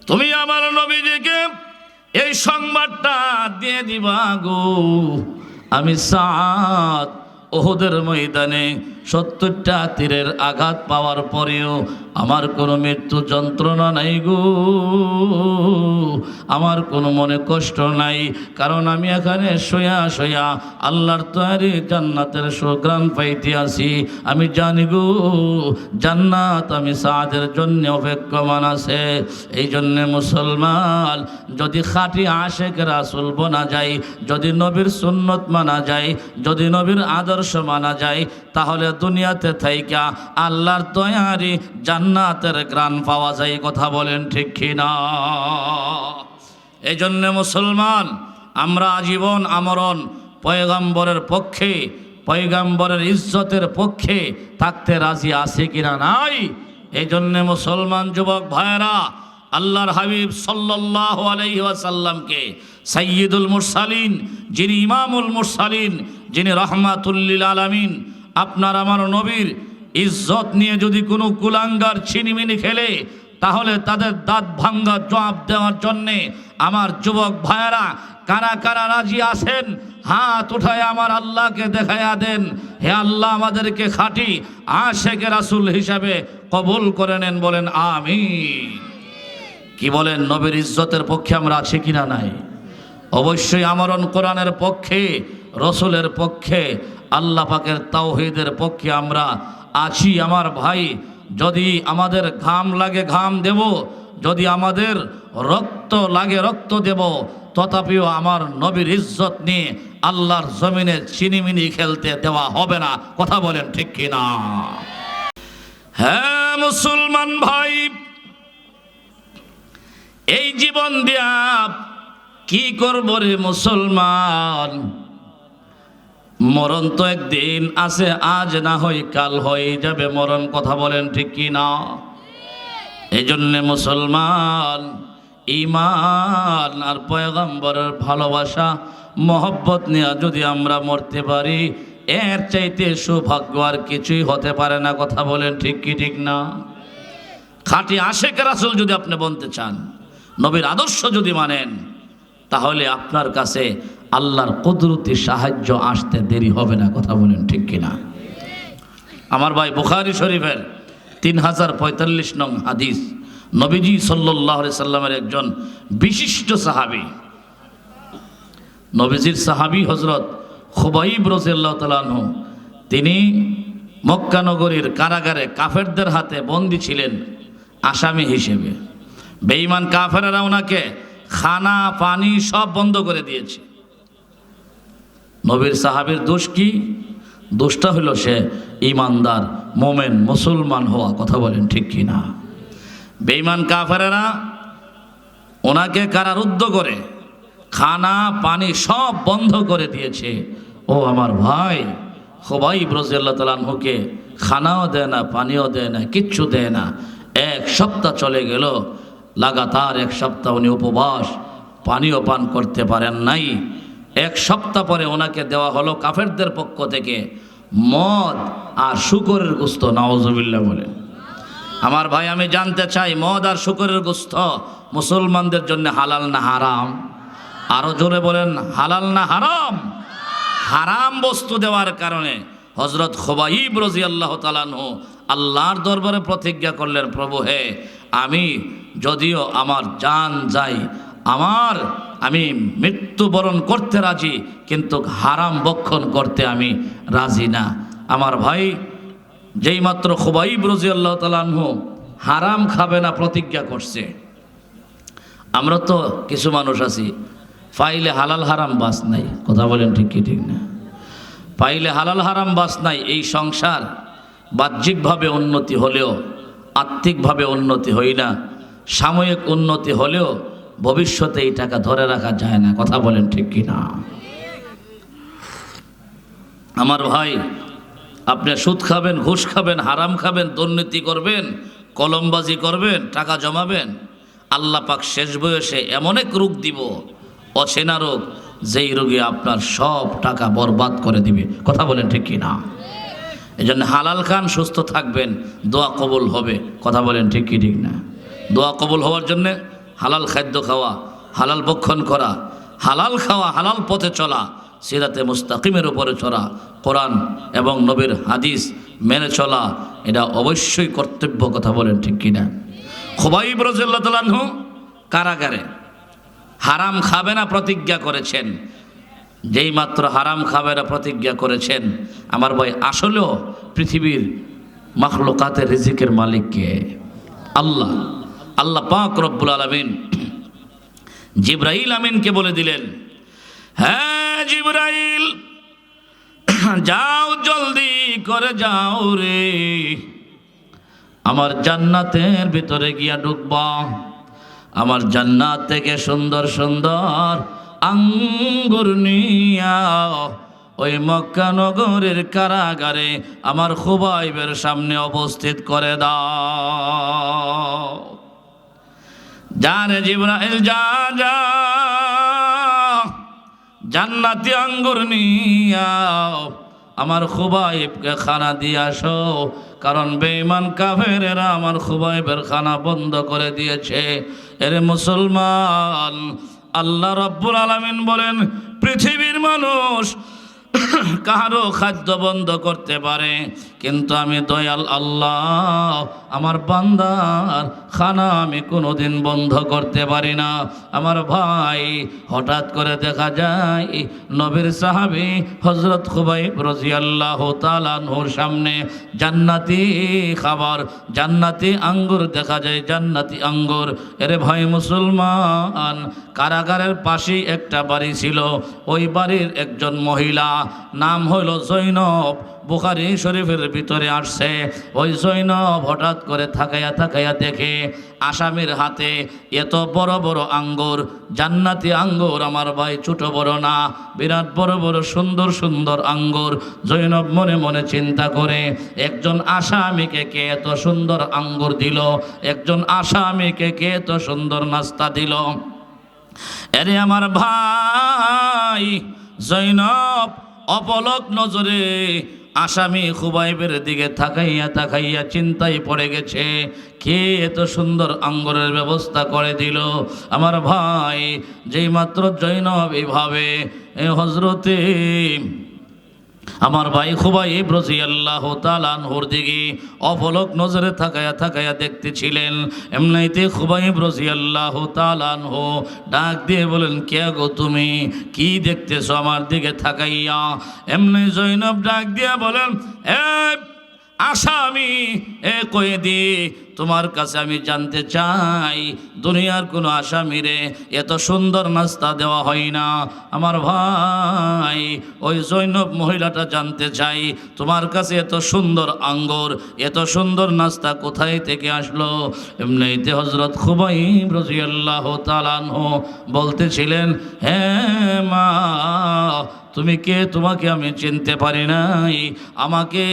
তুমি আমার নবীজিকে এই সংবাদটা দিয়ে দিবা গো, আমি সাদ উহুদের ময়দানে 70টা তীরের আঘাত পাওয়ার পরেও আমার কোনো মৃত্যু যন্ত্রণা নাই গো, আমার কোনো মনে কষ্ট নাই, কারণ আমি এখানে শোয়া শোয়া আল্লাহর তৈরি জান্নাতের সুঘ্রাণ পাইতে আসি। আমি জানি গো, জান্নাত আমি সাদের জন্য অপেক্ষমান আছে। এই জন্যে মুসলমান, যদি খাঁটি আশেক রাসূল বনা যায়, যদি নবীর সুন্নত মানা যায়, যদি নবীর আদর্শ মানা যায়, তাহলে দুনিয়াতে থাইকা আল্লাহর তৈয়ারি জান্নাতের গ্রাণ পাওয়া যায়। কথা বলেন ঠিক কিনা? এই জন্য মুসলমান, আমরা আজীবন আমরণ পয়গম্বরের পক্ষে, পয়গম্বরের ইজ্জতের পক্ষে থাকতে রাজি আছি কিনা নাই? এই জন্য মুসলমান যুবক ভাইরা, আল্লাহর হাবিব সাল্লাল্লাহু আলাইহি ওয়াসাল্লামকে সাইয়্যিদুল মুরসালিন, যিনি ইমামুল মুরসালিন, যিনি রাহমাতুল লিল আলামিন, আপনার আমার নবীর ইজ্জত নিয়ে যদি কোনো কুলাঙ্গার ছিনিমিনি খেলে, তাহলে তাদের দাঁত ভাঙ্গা জবাব দেওয়ার জন্যে আমার যুবক ভাইয়েরা কারা কারা রাজি আছেন? হাত উঠায় আমার আল্লাহকে দেখায়া দেন, হে আল্লাহ আমাদেরকে খাঁটি আশেকে রাসূল হিসাবে কবুল করে নেন। বলেন আমিন। কি বলেন, নবীর ইজ্জতের পক্ষে আমরা আছি কিনা? নাই। অবশ্যই আমরণ কোরআনের পক্ষে, রসুলের পক্ষে, আল্লাহ পাকের তাওহীদের পক্ষে আমরা আছি। আমার ভাই, যদি আমাদের ঘাম লাগে ঘাম দেব, যদি আমাদের রক্ত লাগে রক্ত দেব, তথাপিও আমার নবীর ইজ্জত নিয়ে আল্লাহর জমিনে চিনিমিনি খেলতে দেওয়া হবে না। কথা বলেন ঠিক কিনা? হ্যাঁ মুসলমান ভাই, এই জীবন দিয়া কি করব রে মুসলমান? মরণ তো একদিন আছে, আজ না হয় কাল হয়ে যাবে মরণ। কথা বলেন ঠিক কি না? এই জন্যে মুসলমান ঈমান আর পয়গম্বরের ভালোবাসা মহব্বত নিয়ে যদি আমরা মরতে পারি, এর চাইতে সৌভাগ্য আর কিছুই হতে পারে না। কথা বলেন ঠিক কি ঠিক না? খাঁটি আশেক রাসূল যদি আপনি বলতে চান, নবীর আদর্শ যদি মানেন, তাহলে আপনার কাছে আল্লাহর কুদরতি সাহায্য আসতে দেরি হবে না। কথা বলেন ঠিক কিনা? আমার ভাই, বুখারী শরীফের 3045 নং হাদিস, নবীজি সাল্লাল্লাহু আলাইহি সাল্লামের একজন বিশিষ্ট সাহাবী, নবীজির সাহাবী হযরত খুবাইব রাদিয়াল্লাহু তাআলা আনহু, তিনি মক্কা নগরীর কারাগারে কাফেরদের হাতে বন্দী ছিলেন আসামি হিসেবে। বেঈমান কাফেররা ওনাকে খানা পানি সব বন্ধ করে দিয়েছে। নবীর সাহাবীর দোষ কি? দোষটা হলো সে ঈমানদার, মোমেন, মুসলমান হওয়া। কথা বলেন ঠিক কি না? বেঈমান কাফেররা ওনাকে কারারুদ্ধ করে খানা পানি সব বন্ধ করে দিয়েছে। ও আমার ভাই, খুবাইব রাদিয়াল্লাহু তাআলা আনহুকে খানাও দেয় না, পানিও দেয় না, কিচ্ছু দেয় না। 1 সপ্তাহ চলে গেল, লাগাতার 1 সপ্তাহ উনি উপবাস, পানিও পান করতে পারেন নাই। 1 সপ্তাহ পরে ওনাকে দেওয়া হলো কাফেরদের পক্ষ থেকে মদ আর শুকরের গোশত। নাউজুবিল্লাহ বলেন। আমার ভাই, আমি জানতে চাই, মদ আর শুকরের গোশত মুসলমানদের জন্য হালাল না হারাম? আরো জোরে বলেন, হালাল না হারাম? হারাম বস্তু দেওয়ার কারণে হযরত খুবাইব রাদিয়াল্লাহু তাআলা আনহু আল্লাহর দরবারে প্রতিজ্ঞা করলেন, প্রভু হে, আমি যদিও আমার জান যাই, আমি মৃত্যুবরণ করতে রাজি, কিন্তু হারাম ভক্ষণ করতে আমি রাজি না। আমার ভাই, যেই মাত্র খুবাইব রাদিয়াল্লাহু তাআলা আনহু হারাম খাবে না প্রতিজ্ঞা করছে, আমরা তো কিছু মানুষ আছি পাইলে হালাল হারাম বাস নাই। কথা বলেন ঠিক কি ঠিক না? পাইলে হালাল হারাম বাস নাই। এই সংসার বাহ্যিকভাবে উন্নতি হলেও আর্থিকভাবে উন্নতি হয় না, সাময়িক উন্নতি হলেও ভবিষ্যতে এই টাকা ধরে রাখা যায় না। কথা বলেন ঠিক কি না? আমার ভাই, আপনি সুদ খাবেন, ঘুষ খাবেন, হারাম খাবেন, দুর্নীতি করবেন, কলমবাজি করবেন, টাকা জমাবেন, আল্লাহ পাক শেষ বয়সে এমন এক রোগ দিব, অচেনা রোগ, যেই রোগে আপনার সব টাকা বরবাদ করে দিবে। কথা বলেন ঠিক কি না? এই জন্য হালাল খান, সুস্থ থাকবেন, দোয়া কবুল হবে। কথা বলেন ঠিক কি ঠিক না? দোয়া কবুল হওয়ার জন্যে হালাল খাদ্য খাওয়া, হালাল ভক্ষণ করা, হালাল খাওয়া, হালাল পথে চলা, সিরাতে মুস্তাকিমের উপরে চলা, কোরআন এবং নবীর হাদিস মেনে চলা, এটা অবশ্যই কর্তব্য। কথা বলেন ঠিক কিনা? খুবাইব রাদিয়াল্লাহু তাআলা আনহু কারাগারে হারাম খাবে না প্রতিজ্ঞা করেছেন। যেই মাত্র হারাম খাবে না প্রতিজ্ঞা করেছেন, আমার ভাই, আসলেও পৃথিবীর মাখলুকাতের রিজিকের মালিক কে? আল্লাহ। আল্লাহ পাক রব্বুল আলামিন জিবরাইল আমিনকে বলে দিলেন, হ্যাঁ জিবরাইল, যাও, জলদি করে যাও রে, আমার জান্নাতের ভিতরে গিয়া ঢুকবা। আমার জান্নাত থেকে সুন্দর সুন্দর আঙ্গুর নিয়া ওই মক্কা নগরের কারাগারে আমার খুবাইবের সামনে উপস্থিত করে দাও। জানে জিবরাইল, যা যা, জান্নাতি আঙ্গুর নিয়া আমার খুবাইবকে খানা দিয়ে আসো, কারণ বেঈমান কাফেরেরা আমার খুবাইবের খানা বন্ধ করে দিয়েছে। এরে মুসলমান, আল্লাহ রাব্বুল আলামিন বলেন, পৃথিবীর মানুষ কারো খাদ্য বন্ধ করতে পারে, কিন্তু আমি দয়াল আল্লাহ আমার বান্দার খানা আমি কোনোদিন বন্ধ করতে পারি না। আমার ভাই, হঠাৎ করে দেখা যায় নবীর সাহাবী হযরত খুবাইব রাদিয়াল্লাহু তাআলা আনহুর সামনে জান্নাতি খাবার, জান্নাতি আঙ্গুর দেখা যায়, জান্নাতি আঙ্গুর। এরে ভাই মুসলমান, কারাগারের পাশেই একটা বাড়ি ছিল, ওই বাড়ির একজন মহিলা নাম হইল জৈনব, বুখারী শরীফের ভিতরে আসছে। ওই জৈনব হঠাৎ করে তাকাইয়া তাকাইয়া দেখে আসামির হাতে এত বড় বড় আঙ্গুর, জান্নাতি আঙ্গুর। আমার ভাই, ছোট বড় না, বিরাট বড় বড় সুন্দর সুন্দর আঙ্গুর। জৈনব মনে মনে চিন্তা করে, একজন আসামিকে কে এত সুন্দর আঙ্গুর দিল, একজন আসামিকে কে এত সুন্দর নাস্তা দিল। আরে আমার ভাই, জৈনব অপলক নজরে আসামি খুবাইবের দিকে তাকাইয়া তাকাইয়া চিন্তায় পড়ে গেছে, কে এত সুন্দর আঙ্গুরের ব্যবস্থা করে দিল। আমার ভাই, যেই মাত্র জৈনব এইভাবে হযরতে আমার ভাই খুবাইব রাদিয়াল্লাহু তাআলা আনহুর দিকে অপলক নজরে তাকায়া তাকায়া দেখতেছিলেন, এমনিতে খুবাইব রাদিয়াল্লাহু তাআলা আনহু ডাক দিয়ে বলেন, কে গো তুমি, কি দেখতেছো আমার দিকে তাকাইয়া? এমনি জৈনব ডাক দিয়ে বলেন, আসামি, কয়েদি, তোমার কাছে আমি জানতে চাই, দুনিয়ার কোনো আসামিরে এত সুন্দর নাস্তা দেওয়া হয় না। আমার ভাই, ওই জৈনব মহিলাটা জানতে চাই, তোমার কাছে এত সুন্দর আঙ্গুর, এত সুন্দর নাস্তা কোথায় থেকে আসলো? এমনিতে হযরত খুবাইব রাদিয়াল্লাহু তাআলা আনহু বলতেছিলেন, হ্যাঁ মা, তুমি কে, তোমাকে আমি চিনতে পারি নাই। আমাকে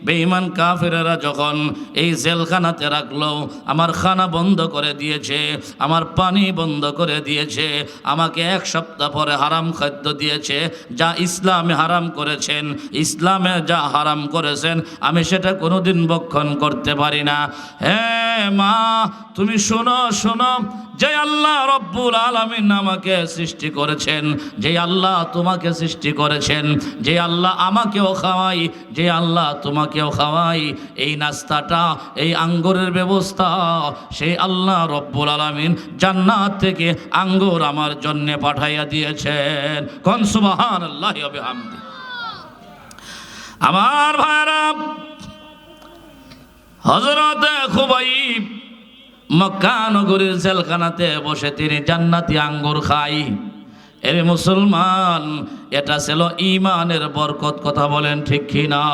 বেঈমান কাফেরেরা যখন এই জেলখানাতে রাখলো, আমার খানা বন্ধ করে দিয়েছে, আমার পানি বন্ধ করে দিয়েছে, আমাকে 1 সপ্তাহ পরে হারাম খাদ্য দিয়েছে। যা ইসলামে হারাম করেছেন, ইসলামে যা হারাম করেছেন, আমি সেটা কোনোদিন ভক্ষণ করতে পারি না। হ্যাঁ মা, তুমি শোনো শোনো, যে আল্লাহ রব্বুল আলামিন আমাকে সৃষ্টি করেছেন, যে আল্লাহ তোমাকে সৃষ্টি করেছেন, যে আল্লাহ আমাকেও খাওয়াই, যে আল্লাহ তোমাকেও খাওয়াই, এই নাস্তাটা, এই আঙ্গুরের ব্যবস্থা সেই আল্লাহ রব্বুল আলামিন জান্নাত থেকে আঙ্গুর আমার জন্য পাঠাইয়া দিয়েছেন। কোন সুবহানাল্লাহি ওয়া বিহামদি। আমার ভাইরা, হযরত খুবাইব মক্কা নগরীর জেলখানাতে বসে তিনি জান্নাতি আঙ্গুর খাই। এর মুসলমান, এটা ছিল ঈমানের বরকত। কথা বলেন ঠিক কি না?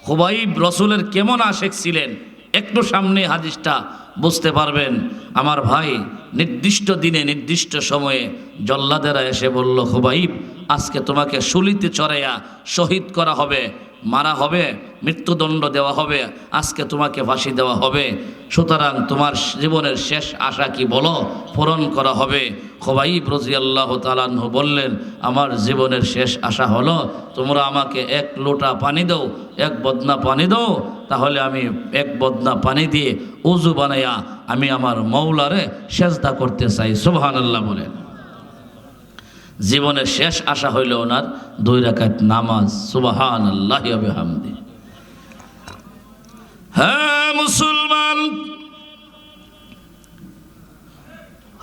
খুবাইব রাসূলের কেমন আশিক ছিলেন, একটু সামনে হাদিসটা বুঝতে পারবেন। আমার ভাই, নির্দিষ্ট দিনে নির্দিষ্ট সময়ে জল্লাদেরা এসে বলল, খুবাইব, আজকে তোমাকে শুলিতে চড়াইয়া শহীদ করা হবে, মারা হবে, মৃত্যুদণ্ড দেওয়া হবে, আজকে তোমাকে ফাঁসি দেওয়া হবে। সুতরাং তোমার জীবনের শেষ আশা কি বলো, পূরণ করা হবে। খুবাইব রাদিয়াল্লাহু তাআলা আনহু বললেন, আমার জীবনের শেষ আশা হলো, তোমরা আমাকে 1 লোটা পানি দাও, 1 বদনা পানি দাও, তাহলে আমি 1 বদনা পানি দিয়ে উযু বানাইয়া আমি আমার মওলারে সেজদা করতে চাই। সুবহানাল্লাহ বলেন। জীবনের শেষ আশা হইল ওনার 2 রাকাত নামাজ। সুবহানাল্লাহি ওয়া বিহামদি। হ্যাঁ মুসলমান,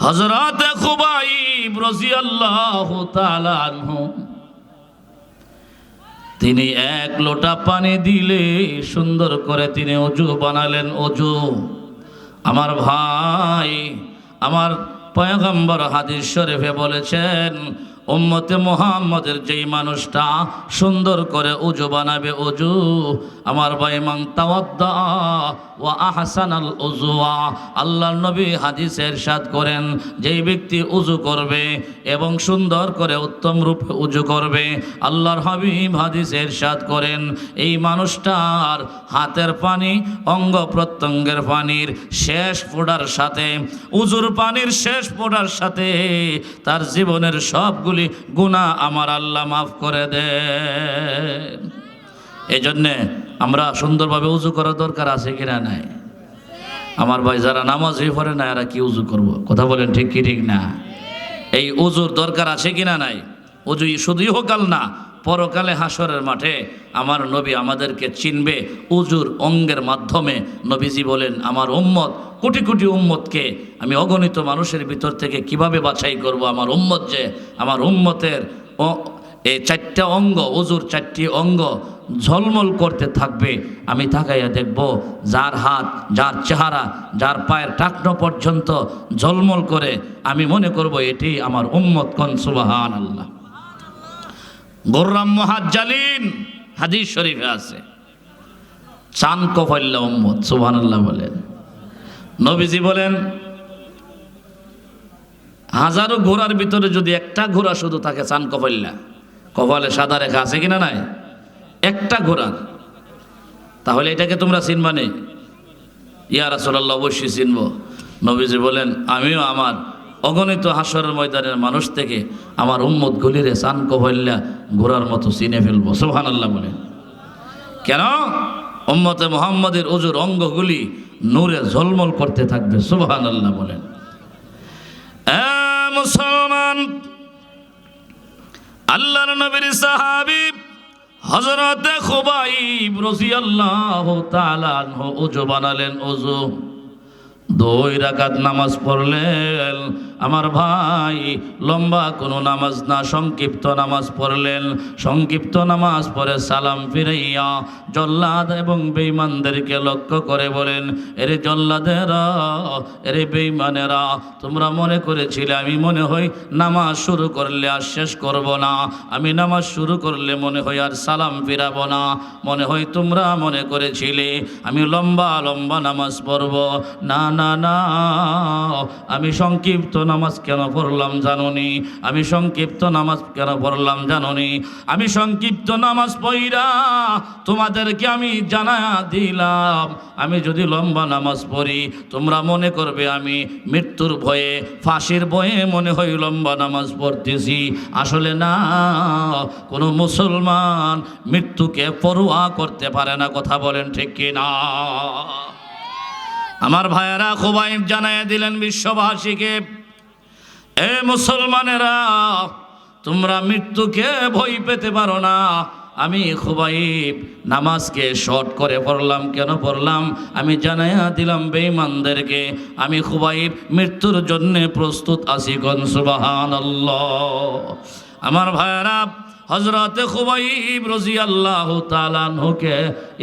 হযরত খুবাইব রাদিয়াল্লাহু তাআলা আনহু তিনি 1 লোটা পানি দিলে সুন্দর করে তিনি ওযু বানালেন। ওযু, আমার ভাই, আমার পয়গম্বর হাদিস শরীফে বলেছেন, উম্মতে মুহাম্মদের যেই মানুষটা সুন্দর করে ওযু বানাবে, ওযু, আমার ভাই, মান তাওয়াদ্দা ওয়া আহসানাল উযুয়া, আল্লাহর নবী হাদিসে ইরশাদ করেন, যেই ব্যক্তি ওযু করবে এবং সুন্দর করে উত্তম রূপে ওযু করবে, আল্লাহর হাবিব হাদিসে ইরশাদ করেন, এই মানুষটার হাতের পানি, অঙ্গ প্রত্যঙ্গের পানির শেষ ফোঁটার সাথে, ওযুর পানির শেষ ফোঁটার সাথে তার জীবনের সবগুলি গুনাহ আমার আল্লাহ মাফ করে দেন। এই জন্যে আমরা সুন্দরভাবে উযু করার দরকার আছে কিনা? নাই। আমার ভাই, যারা নামাজই পড়ে না এরা কি উযু করব? কথা বলেন ঠিক কি ঠিক না? এই ওযুর দরকার আছে কিনা নাই? ওযু শুধু ইহকাল না, পরকালে হাসরের মাঠে আমার নবী আমাদেরকে চিনবে ওযুর অঙ্গের মাধ্যমে। নবীজি বলেন, আমার উম্মত, কোটি কোটি উম্মতকে আমি অগণিত মানুষের ভিতর থেকে কিভাবে বাছাই করব? আমার উম্মত যে, আমার উম্মতের এই 4টা অঙ্গ, ওযুর 4টি অঙ্গ ঝলমল করতে থাকবে। আমি তাকাইয়া দেখব যার হাত, যার চেহারা, যার পায়ের টাকনো পর্যন্ত ঝলমল করে, আমি মনে করব এটি আমার উম্মত। কোন সুবহানাল্লাহ। গোর্রাম মুহাজ্জালিন হাদিস শরীফে আছে, চান কফাইল্লা উম্মত। সুবহানাল্লাহ বলেন। নবীজি বলেন, হাজারো ঘোড়ার ভিতরে যদি একটা ঘোড়া শুধু থাকে চান কফাইল্লা, কপালে সাদা রেখা আছে কিনা নাই? একটা ঘোড়ার, তাহলে এটাকে তোমরা চিনবা নে? ইয়া রাসূলুল্লাহ, অবশ্যই চিনব। নবীজি বলেন, আমিও আমার অগণিত হাসরের ময়দানের মানুষ থেকে আমার উম্মত গুলিরে চান কফাইল্লা ঘোড়ার মতো চিনে ফেলবো। সুবহানাল্লাহ বলেন। কেন? উম্মতে মুহাম্মাদের ওযুর অঙ্গগুলি নূরে ঝলমল করতে থাকবে। সুবহানাল্লাহ বলেন। মুসলমান, আল্লাহর নবীর সাহাবী হযরতে খুবাইব রাদিয়াল্লাহু তাআলা আনহু ওযু বানালেন। ওযু 2 রাকাত নামাজ পড়লেন। আমার ভাই, লম্বা কোনো নামাজ না, সংক্ষিপ্ত নামাজ পড়লেন। সংক্ষিপ্ত নামাজ পড়ে সালাম ফিরাইয়া জল্লাদ এবং বেঈমানদেরকে লক্ষ্য করে বলেন, এরে জল্লাদেরা, এরে বেঈমানেরা, তোমরা মনে করেছিলে আমি মনে হয় নামাজ শুরু করলে আর শেষ করব না, আমি নামাজ শুরু করলে মনে হয় আর সালাম ফিরাবো না। মনে হয় তোমরা মনে করেছিলে আমি লম্বা লম্বা নামাজ পড়ব। না না না, আমি সংক্ষিপ্ত নামাজ কেন পড়লাম জানোনি? আমি সংক্ষিপ্ত নামাজ কেন পড়লাম জানোনি? আমি সংক্ষিপ্ত নামাজ পড়া তোমাদেরকে আমি জানায়া দিলাম, আমি যদি লম্বা নামাজ পড়ি তোমরা মনে করবে আমি মৃত্যুর ভয়ে, ফাঁসির ভয়ে মনে হয় লম্বা নামাজ পড়তেছি। আসলে না, কোনো মুসলমান মৃত্যুকে পরোয়া করতে পারে না। কথা বলেন ঠিক কি না? আমার ভাইয়েরা, খুবাইব জানাইয়া দিলেন বিশ্ববাসীকে, এ মুসলমানেরা, তোমরা মৃত্যুকে ভয় পেতে পারো না। আমি খুবাইব নামাজকে শর্ট করে পড়লাম। কেন পড়লাম? আমি জানাইয়া দিলাম বেঈমানদেরকে, আমি খুবাইব মৃত্যুর জন্য প্রস্তুত আছি। কোন সুবহানাল্লাহ। আমার ভাইয়েরা, হযরতে খুবাইব রাদিয়াল্লাহু তাআলা আনহুকে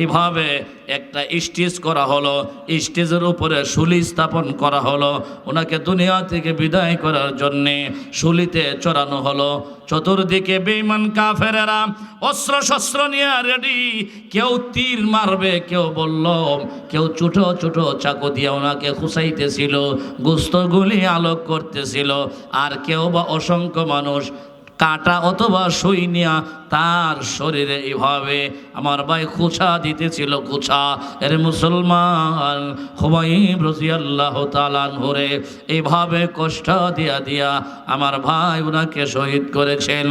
এভাবে একটা স্টেজ করা হলো, স্টেজের উপরে শুলি স্থাপন করা হলো। ওনাকে দুনিয়া থেকে বিদায় করার জন্যে শুলিতে চড়ানো হলো। চতুর্দিকে বেঈমান কাফেরেরা অস্ত্র শস্ত্র নিয়ে রেডি। কেউ তীর মারবে, কেউ বলল, কেউ ছোট ছোট চাকু দিয়ে ওনাকে খুঁচাইতেছিল, গোস্তগুলি আলোক করতেছিল। আর কেউ বা অসংখ্য মানুষ কাটা অথবা সুই নিয়া তার শরীরে এভাবে আমার ভাই খুঁচা দিতেছিল, খুঁচা। এর মুসলমান, খুবাইব রাদিয়াল্লাহু তাআলা আনহুরে এইভাবে কষ্ট দিয়া দিয়া আমার ভাই উনাকে শহীদ করেছেন।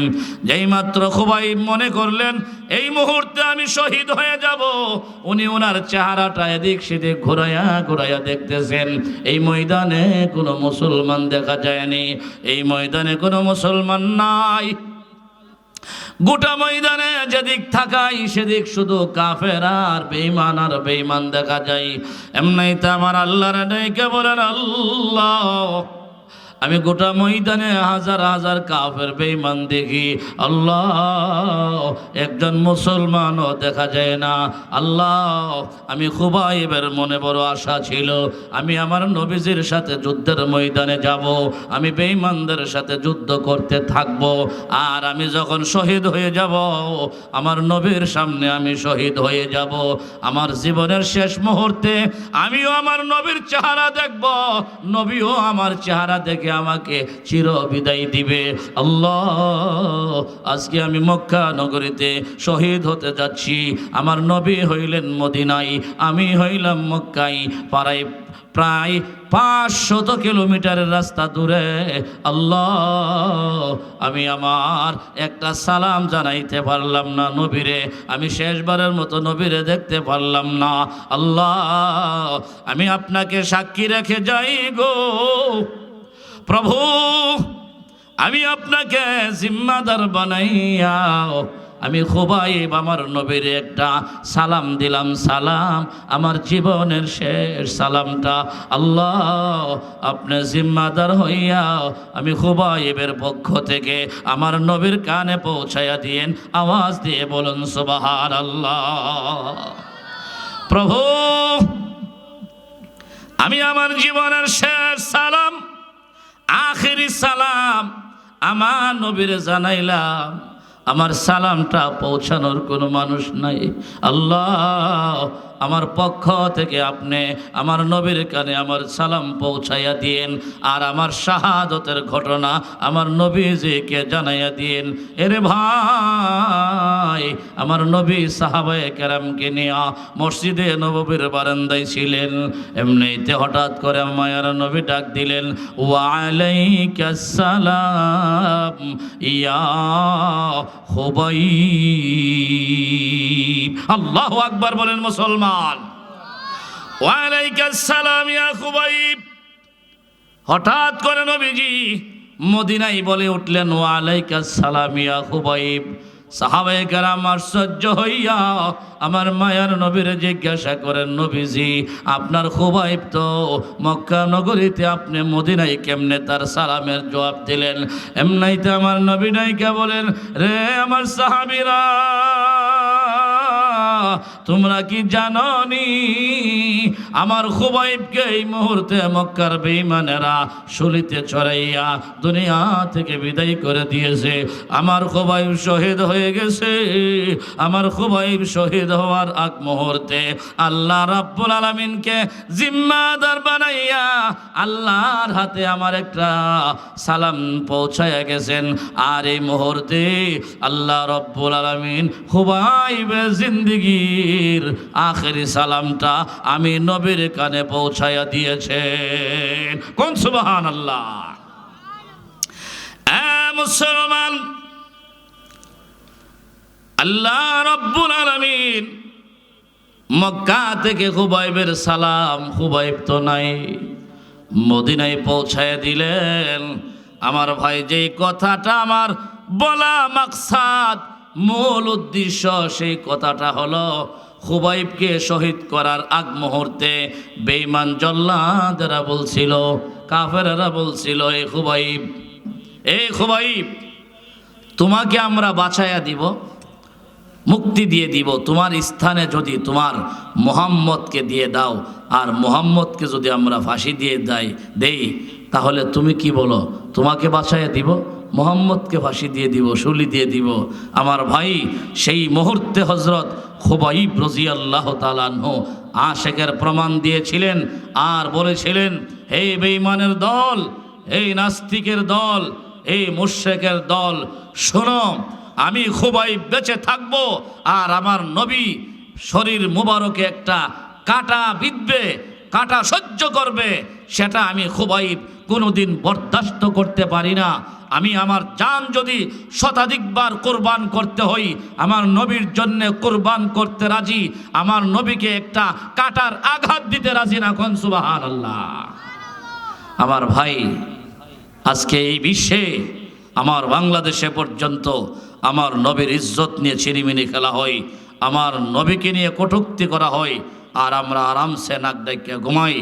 যেই মাত্র খুবাইব মনে করলেন এই মুহূর্তে আমি শহীদ হয়ে যাব, উনি ওনার চেহারাটা এদিক সেদিক ঘুরাইয়া ঘুরাইয়া দেখতেছেন। এই ময়দানে কোনো মুসলমান দেখা যায়নি, এই ময়দানে কোনো মুসলমান নাই। গোটা ময়দানে যেদিক থাকাই সেদিক শুধু কাফের আর বেঈমান দেখা যায়। এমনিতে আমার আল্লাহর ডাইকে বলেন, আল্লাহ, আমি গোটা ময়দানে হাজার হাজার কাফের বেঈমান দেখি, আল্লাহ একজন মুসলমানও দেখা যায় না। আল্লাহ, আমি খুবাইবের মনে বড় আশা ছিল, আমি আমার নবীজির সাথে যুদ্ধের ময়দানে যাব, আমি বেঈমানদের সাথে যুদ্ধ করতে থাকব। আর আমি যখন শহীদ হয়ে যাব, আমার নবীর সামনে আমি শহীদ হয়ে যাব। আমার জীবনের শেষ মুহূর্তে আমিও আমার নবীর চেহারা দেখব, নবীও আমার চেহারা দেখে আমাকে চির বিদায় দিবে। আল্লাহ, আজকে আমি মক্কা নগরীতে শহীদ হতে যাচ্ছি। আমার নবী হইলেন মদিনায়, আমি হইলাম মক্কায়, প্রায় 500 কিলোমিটারের রাস্তা দূরে। আল্লাহ, আমি আমার একটা সালাম জানাইতে পারলাম না নবীরে, আমি শেষবারের মতো নবীরে দেখতে পারলাম না। আল্লাহ, আমি আপনাকে সাক্ষী রেখে যাই গো প্রভু, আমি আপনাকে জিম্মাদার বানাইয়া আমি খুবাইব আমার নবীর একটা সালাম দিলাম, সালাম আমার জীবনের শেষ সালামটা আল্লাহ আপনি জিম্মাদার হইয়া আমি খুবাইবের পক্ষ থেকে আমার নবীর কানে পৌঁছাইয়া দিয়েন। আওয়াজ দিয়ে বলুন সুবহানাল্লাহ। প্রভু আমি আমার জীবনের শেষ সালাম, আখিরি সালাম আমার নবীরে জানাইলাম। আমার সালামটা পৌঁছানোর কোনো মানুষ নাই। আল্লাহ আমার পক্ষ থেকে আপনি আমার নবীর কানে আমার সালাম পৌঁছাইয়া দিয়েন, আর আমার শাহাদতের ঘটনা আমার নবীজিকে জানাইয়া দিয়েন। এরে ভাই, আমার নবী সাহাবায়ে কেরামকে নিয়ে মসজিদে নববীর বারান্দায় ছিলেন। এমনিতে হঠাৎ করে মায়ার নবী ডাক দিলেন, ওয়া আলাইকাস সালাম ইয়া খুবাইব। আল্লাহু আকবার বলেন মুসলমান। ওয়া আলাইকাস সালাম ইয়া খুবাইব। হঠাৎ করে নবীজি মদিনায় বলে উঠলেন, ওয়া আলাইকাস সালাম ইয়া খুবাইব। সাহাবায়ে কেরাম আশ্চর্য হইয়া আমার মায়ার নবীরে জিজ্ঞাসা করেন, নবীজি আপনার খুবাইব তো মক্কা নগরীতে, আপনি মদিনায় কেমনে তার সালামের জবাব দিলেন? এমনাইতে আমার নবী নাইকা বলেন, রে আমার সাহাবীরা, তোমরা কি জাননি আমার খুবাইবকে এই মুহূর্তে মক্কার বেঈমানেরা শুলিতে চড়াইয়া দুনিয়া থেকে বিদায় করে দিয়েছে। আমার খুবাইব শহীদ হয়ে গেছে। আমার খুবাইব শহীদ হওয়ার আগ মুহূর্তে আল্লাহ রাব্বুল আলামিনকে জিম্মাদার বানাইয়া আল্লাহর হাতে আমার একটা সালাম পৌঁছায়া গেছেন। আর এই মুহূর্তে আল্লাহ রাব্বুল আলামিন খুবাইবের জিন্দেগীর আখেরি সালামটা আমি নবীর কানে পৌঁছায়া দিয়েছেন। কোন সুবহানাল্লাহ। মুসলমান, আল্লাহ রাব্বুল আলামিন মক্কা থেকে খুবাইবের সালাম, খুবাইব তো নাই, মদিনায় পৌঁছায়া দিলেন। আমার ভাই, যেই কথাটা আমার বলা মাকসাদ, মূল উদ্দেশ্য, সেই কথাটা হলো খুবাইবকে শহীদ করার আগ মুহূর্তে বেঈমান জল্লাদেরা বলছিল, কাফেরেরা বলছিল, এই খুবাইব তোমাকে আমরা বাঁচাইয়া দিব, মুক্তি দিয়ে দিব, তোমার স্থানে যদি তোমার মুহাম্মদকে দিয়ে দাও, আর মুহাম্মদকে যদি আমরা ফাঁসি দিয়ে দেই, তাহলে তুমি কি বলো? তোমাকে বাঁচাইয়া দিব, মুহাম্মদকে ফাঁসি দিয়ে দিব, শুলি দিয়ে দিব। আমার ভাই, সেই মুহূর্তে হযরত খুবাইব রাদিয়াল্লাহু তাআলা আনহু আশিকের প্রমাণ দিয়েছিলেন আর বলেছিলেন, হে বেঈমানের দল, এই নাস্তিকের দল, এই মুশরিকের দল, শোনো, আমি খুবাইব বেঁচে থাকবো, আর আমার নবী শরীর মুবারকে একটা কাঁটা বিঁধবে, কাঁটা সহ্য করবে, সেটা আমি খুবাইব কোনোদিন বরদাস্ত করতে পারি না। আমি আমার জান যদি শতাধিকবার কোরবান করতে হই, আমার নবীর জন্য কোরবান করতে রাজি। আমার নবীকে একটা কাঁটার আঘাত দিতে রাজি না। কোন সুবহানাল্লাহ। আমার ভাই, আজকে এই বিশ্বে, আমার বাংলাদেশে পর্যন্ত আমার নবীর ইজ্জত নিয়ে ছিনিমিনি খেলা হয়, আমার নবীকে নিয়ে কটূক্তি করা হয়, আর আমরা আরামসে নাক ডাইকা ঘুমাই।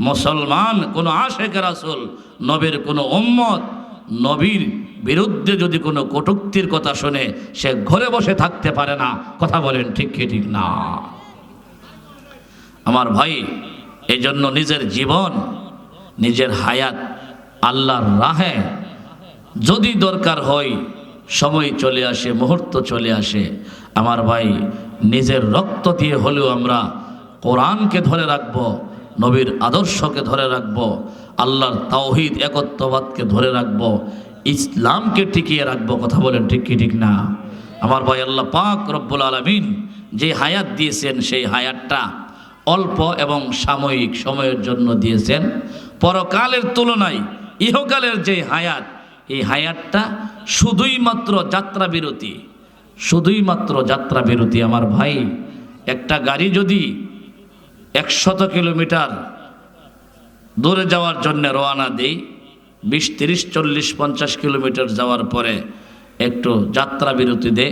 মুসলমান কোনো আশিক রাসূল, নবীর কোনো উম্মত, নবীর বিরুদ্ধে যদি কোনো কটূক্তির কথা শুনে, সে ঘরে বসে থাকতে পারে না। কথা বলেন ঠিক কি ঠিক না? আমার ভাই, এই জন্য নিজের জীবন, নিজের হায়াত আল্লাহর রাহে যদি দরকার হয়, সময় চলে আসে, মুহূর্ত চলে আসে, আমার ভাই, নিজের রক্ত দিয়ে হলেও আমরা কোরআনকে ধরে রাখব, নবীর আদর্শকে ধরে রাখব, আল্লাহর তাওহীদ একত্ববাদকে ধরে রাখব, ইসলামকে টিকিয়ে রাখব। কথা বলেন ঠিক কি ঠিক না? আমার ভাই, আল্লাহ পাক রব্বুল আলামিন যে হায়াত দিয়েছেন, সেই হায়াতটা অল্প এবং সাময়িক সময়ের জন্য দিয়েছেন। পরকালের তুলনায় ইহকালের যে হায়াত, এই হায়াতটা শুধুই মাত্র যাত্রা বিরতি, শুধুই মাত্র যাত্রা বিরতি। আমার ভাই, একটা গাড়ি যদি 100 কিলোমিটার দূরে যাওয়ার জন্য রওনা দেই, 20, 30, 40, 50 কিলোমিটার যাওয়ার পরে একটু যাত্রা বিরতি দে,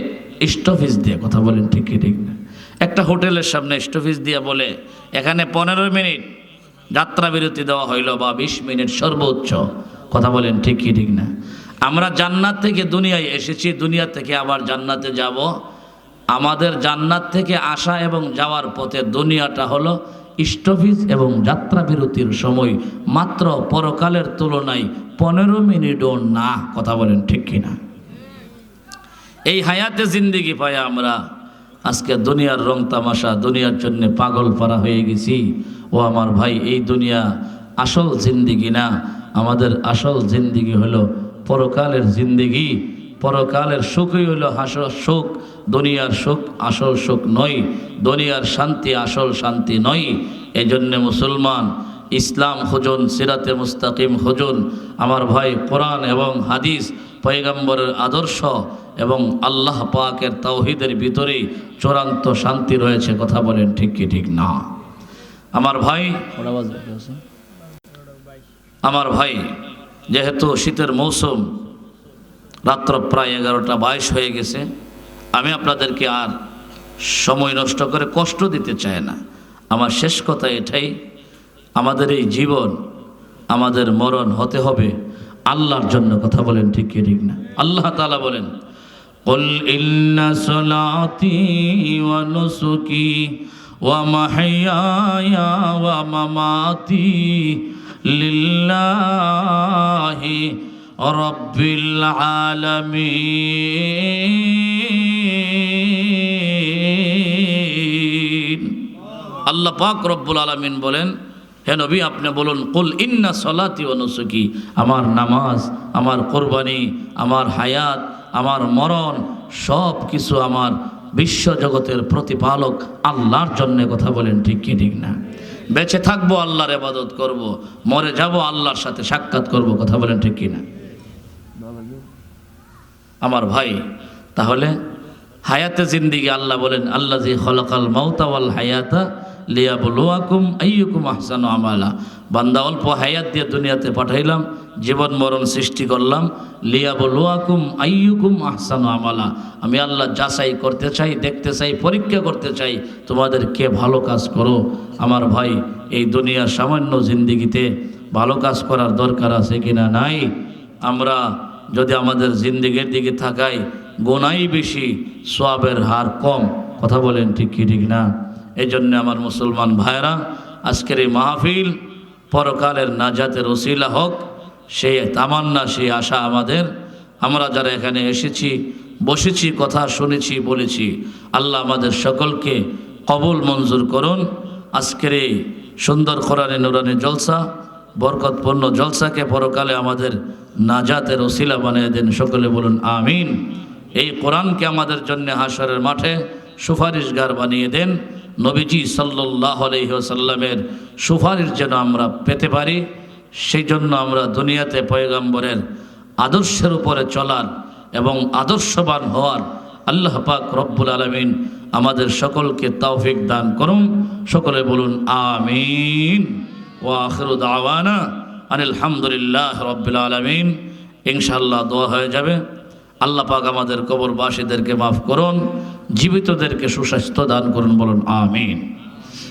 স্টপেজ দিয়ে, কথা বলেন ঠিক কি ঠিক না? একটা হোটেলের সামনে স্টপেজ দিয়ে বলে এখানে 15 মিনিট যাত্রা বিরতি দেওয়া হইল বা 20 মিনিট সর্বোচ্চ, কথা বলেন ঠিক কি ঠিক না? আমরা জান্নাত থেকে দুনিয়ায় এসেছি, দুনিয়া থেকে আবার জান্নাতে যাব। আমাদের জান্নাত থেকে আসা এবং যাওয়ার পথে দুনিয়াটা হলো স্টপেজ এবং যাত্রা বিরতির সময় মাত্র পরকালের তুলনায় 15 মিনিটও না, কথা বলেন ঠিক কিনা? এই হায়াতে জিন্দেগি পাই আমরা আজকে দুনিয়ার রং তামাশা, দুনিয়ার জন্য পাগল পারা হয়ে গেছি। ও আমার ভাই, এই দুনিয়া আসল জিন্দেগি না, আমাদের আসল জিন্দেগি হলো পরকালের জিন্দেগি। পরকালের সুখই হলো আসল সুখ, দুনিয়ার সুখ আসল সুখ নয়, দুনিয়ার শান্তি আসল শান্তি নয়। এই জন্যে মুসলমান ইসলাম খুঁজুন, সিরাতে মুস্তাকিম খুঁজুন আমার ভাই। কোরআন এবং হাদিস, পয়গম্বরের আদর্শ এবং আল্লাহ পাকের তাওহীদের ভিতরেই চূড়ান্ত শান্তি রয়েছে, কথা বলেন ঠিক কি ঠিক না? আমার ভাই যেহেতু শীতের মৌসুম, রাত্র প্রায় 11:22 হয়ে গেছে, আমি আপনাদেরকে আর সময় নষ্ট করে কষ্ট দিতে চাই না। আমার শেষ কথা এটাই, আমাদের এই জীবন, আমাদের মরণ হতে হবে আল্লাহর জন্য, কথা বলেন ঠিক কি ঠিক না? আল্লাহ তাআলা বলেন, কুল ইন্না সলাতি ওয়া নুসুকি ওয়া মাহইয়ায়া ওয়া মামাতি লিল্লাহি রাব্বিল আলামিন। আল্লাহ পাক রব্বুল আলামিন বলেন, হে নবী আপনি বলুন, কুল ইন্না সলাতি ওয়া নুসুকি, আমার নামাজ, আমার কোরবানি, আমার হায়াত, আমার মরণ সব কিছু আমার বিশ্ব জগতের প্রতিপালক আল্লাহর জন্য, কথা বলেন ঠিক কি ঠিক না? বেঁচে থাকবো আল্লাহর ইবাদত করব, মরে যাব আল্লাহর সাথে সাক্ষাৎ করব, কথা বলেন ঠিক কি না? আমার ভাই, তাহলে হায়াতে জিন্দেগি আল্লাহ বলেন, আল্লাযী খালাকাল মাউতা ওয়াল হায়াতা লিয়াবলুয়াকুম আইয়ুকুম আহসানু আমালা। বান্দা অল্প হায়াত দিয়ে দুনিয়াতে পাঠাইলাম, জীবন মরণ সৃষ্টি করলাম, লিয়াবলুয়াকুম আইয়ুকুম আহসানু আমালা। আমি আল্লাহ যাচাই করতে চাই, দেখতে চাই, পরীক্ষা করতে চাই তোমাদের কে ভালো কাজ করো। আমার ভাই, এই দুনিয়ার সামান্য জিন্দেগিতে ভালো কাজ করার দরকার আছে কিনা? নাই। আমরা যদি আমাদের জিন্দেগির দিকে তাকাই, গুনাহ বেশি, সওয়াবের হার কম, কথা বলেন ঠিক কি ঠিক না? এই জন্য আমার মুসলমান ভাইরা, আজকের এই মাহফিল পরকালের নাজাতের ওসিলা হোক, সেই তামান্না, সেই আশা আমাদের। আমরা যারা এখানে এসেছি, বসেছি, কথা শুনেছি, বলেছি, আল্লাহ আমাদের সকলকে কবুল মঞ্জুর করুন। আজকের এই সুন্দর কোরআনে নুরানি জলসা, বরকতপূর্ণ জলসাকে পরকালে আমাদের নাজাতের ওসিলা বানিয়ে দেন, সকলে বলুন আমিন। এই কোরআনকে আমাদের জন্য হাশরের মাঠে সুপারিশগার বানিয়ে দেন। নবীজি সাল্লাল্লাহু আলাইহি ওয়াসাল্লামের সুপারিশ যেন আমরা পেতে পারি, সেই জন্য আমরা দুনিয়াতে পয়গম্বরের আদর্শের উপরে চলার এবং আদর্শবান হওয়ার আল্লাহ পাক রব্বুল আলামিন আমাদের সকলকে তৌফিক দান করুন, সকলে বলুন আমিন। ওয়া আখিরু দাওয়ানা আনিল হামদুলিল্লাহি রাব্বিল আলামিন। ইনশাআল্লাহ দোয়া হয়ে যাবে। আল্লাহ পাক আমাদের কবরবাসীদেরকে মাফ করুন, জীবিতদেরকে সুস্বাস্থ্য দান করুন, বলুন আমিন।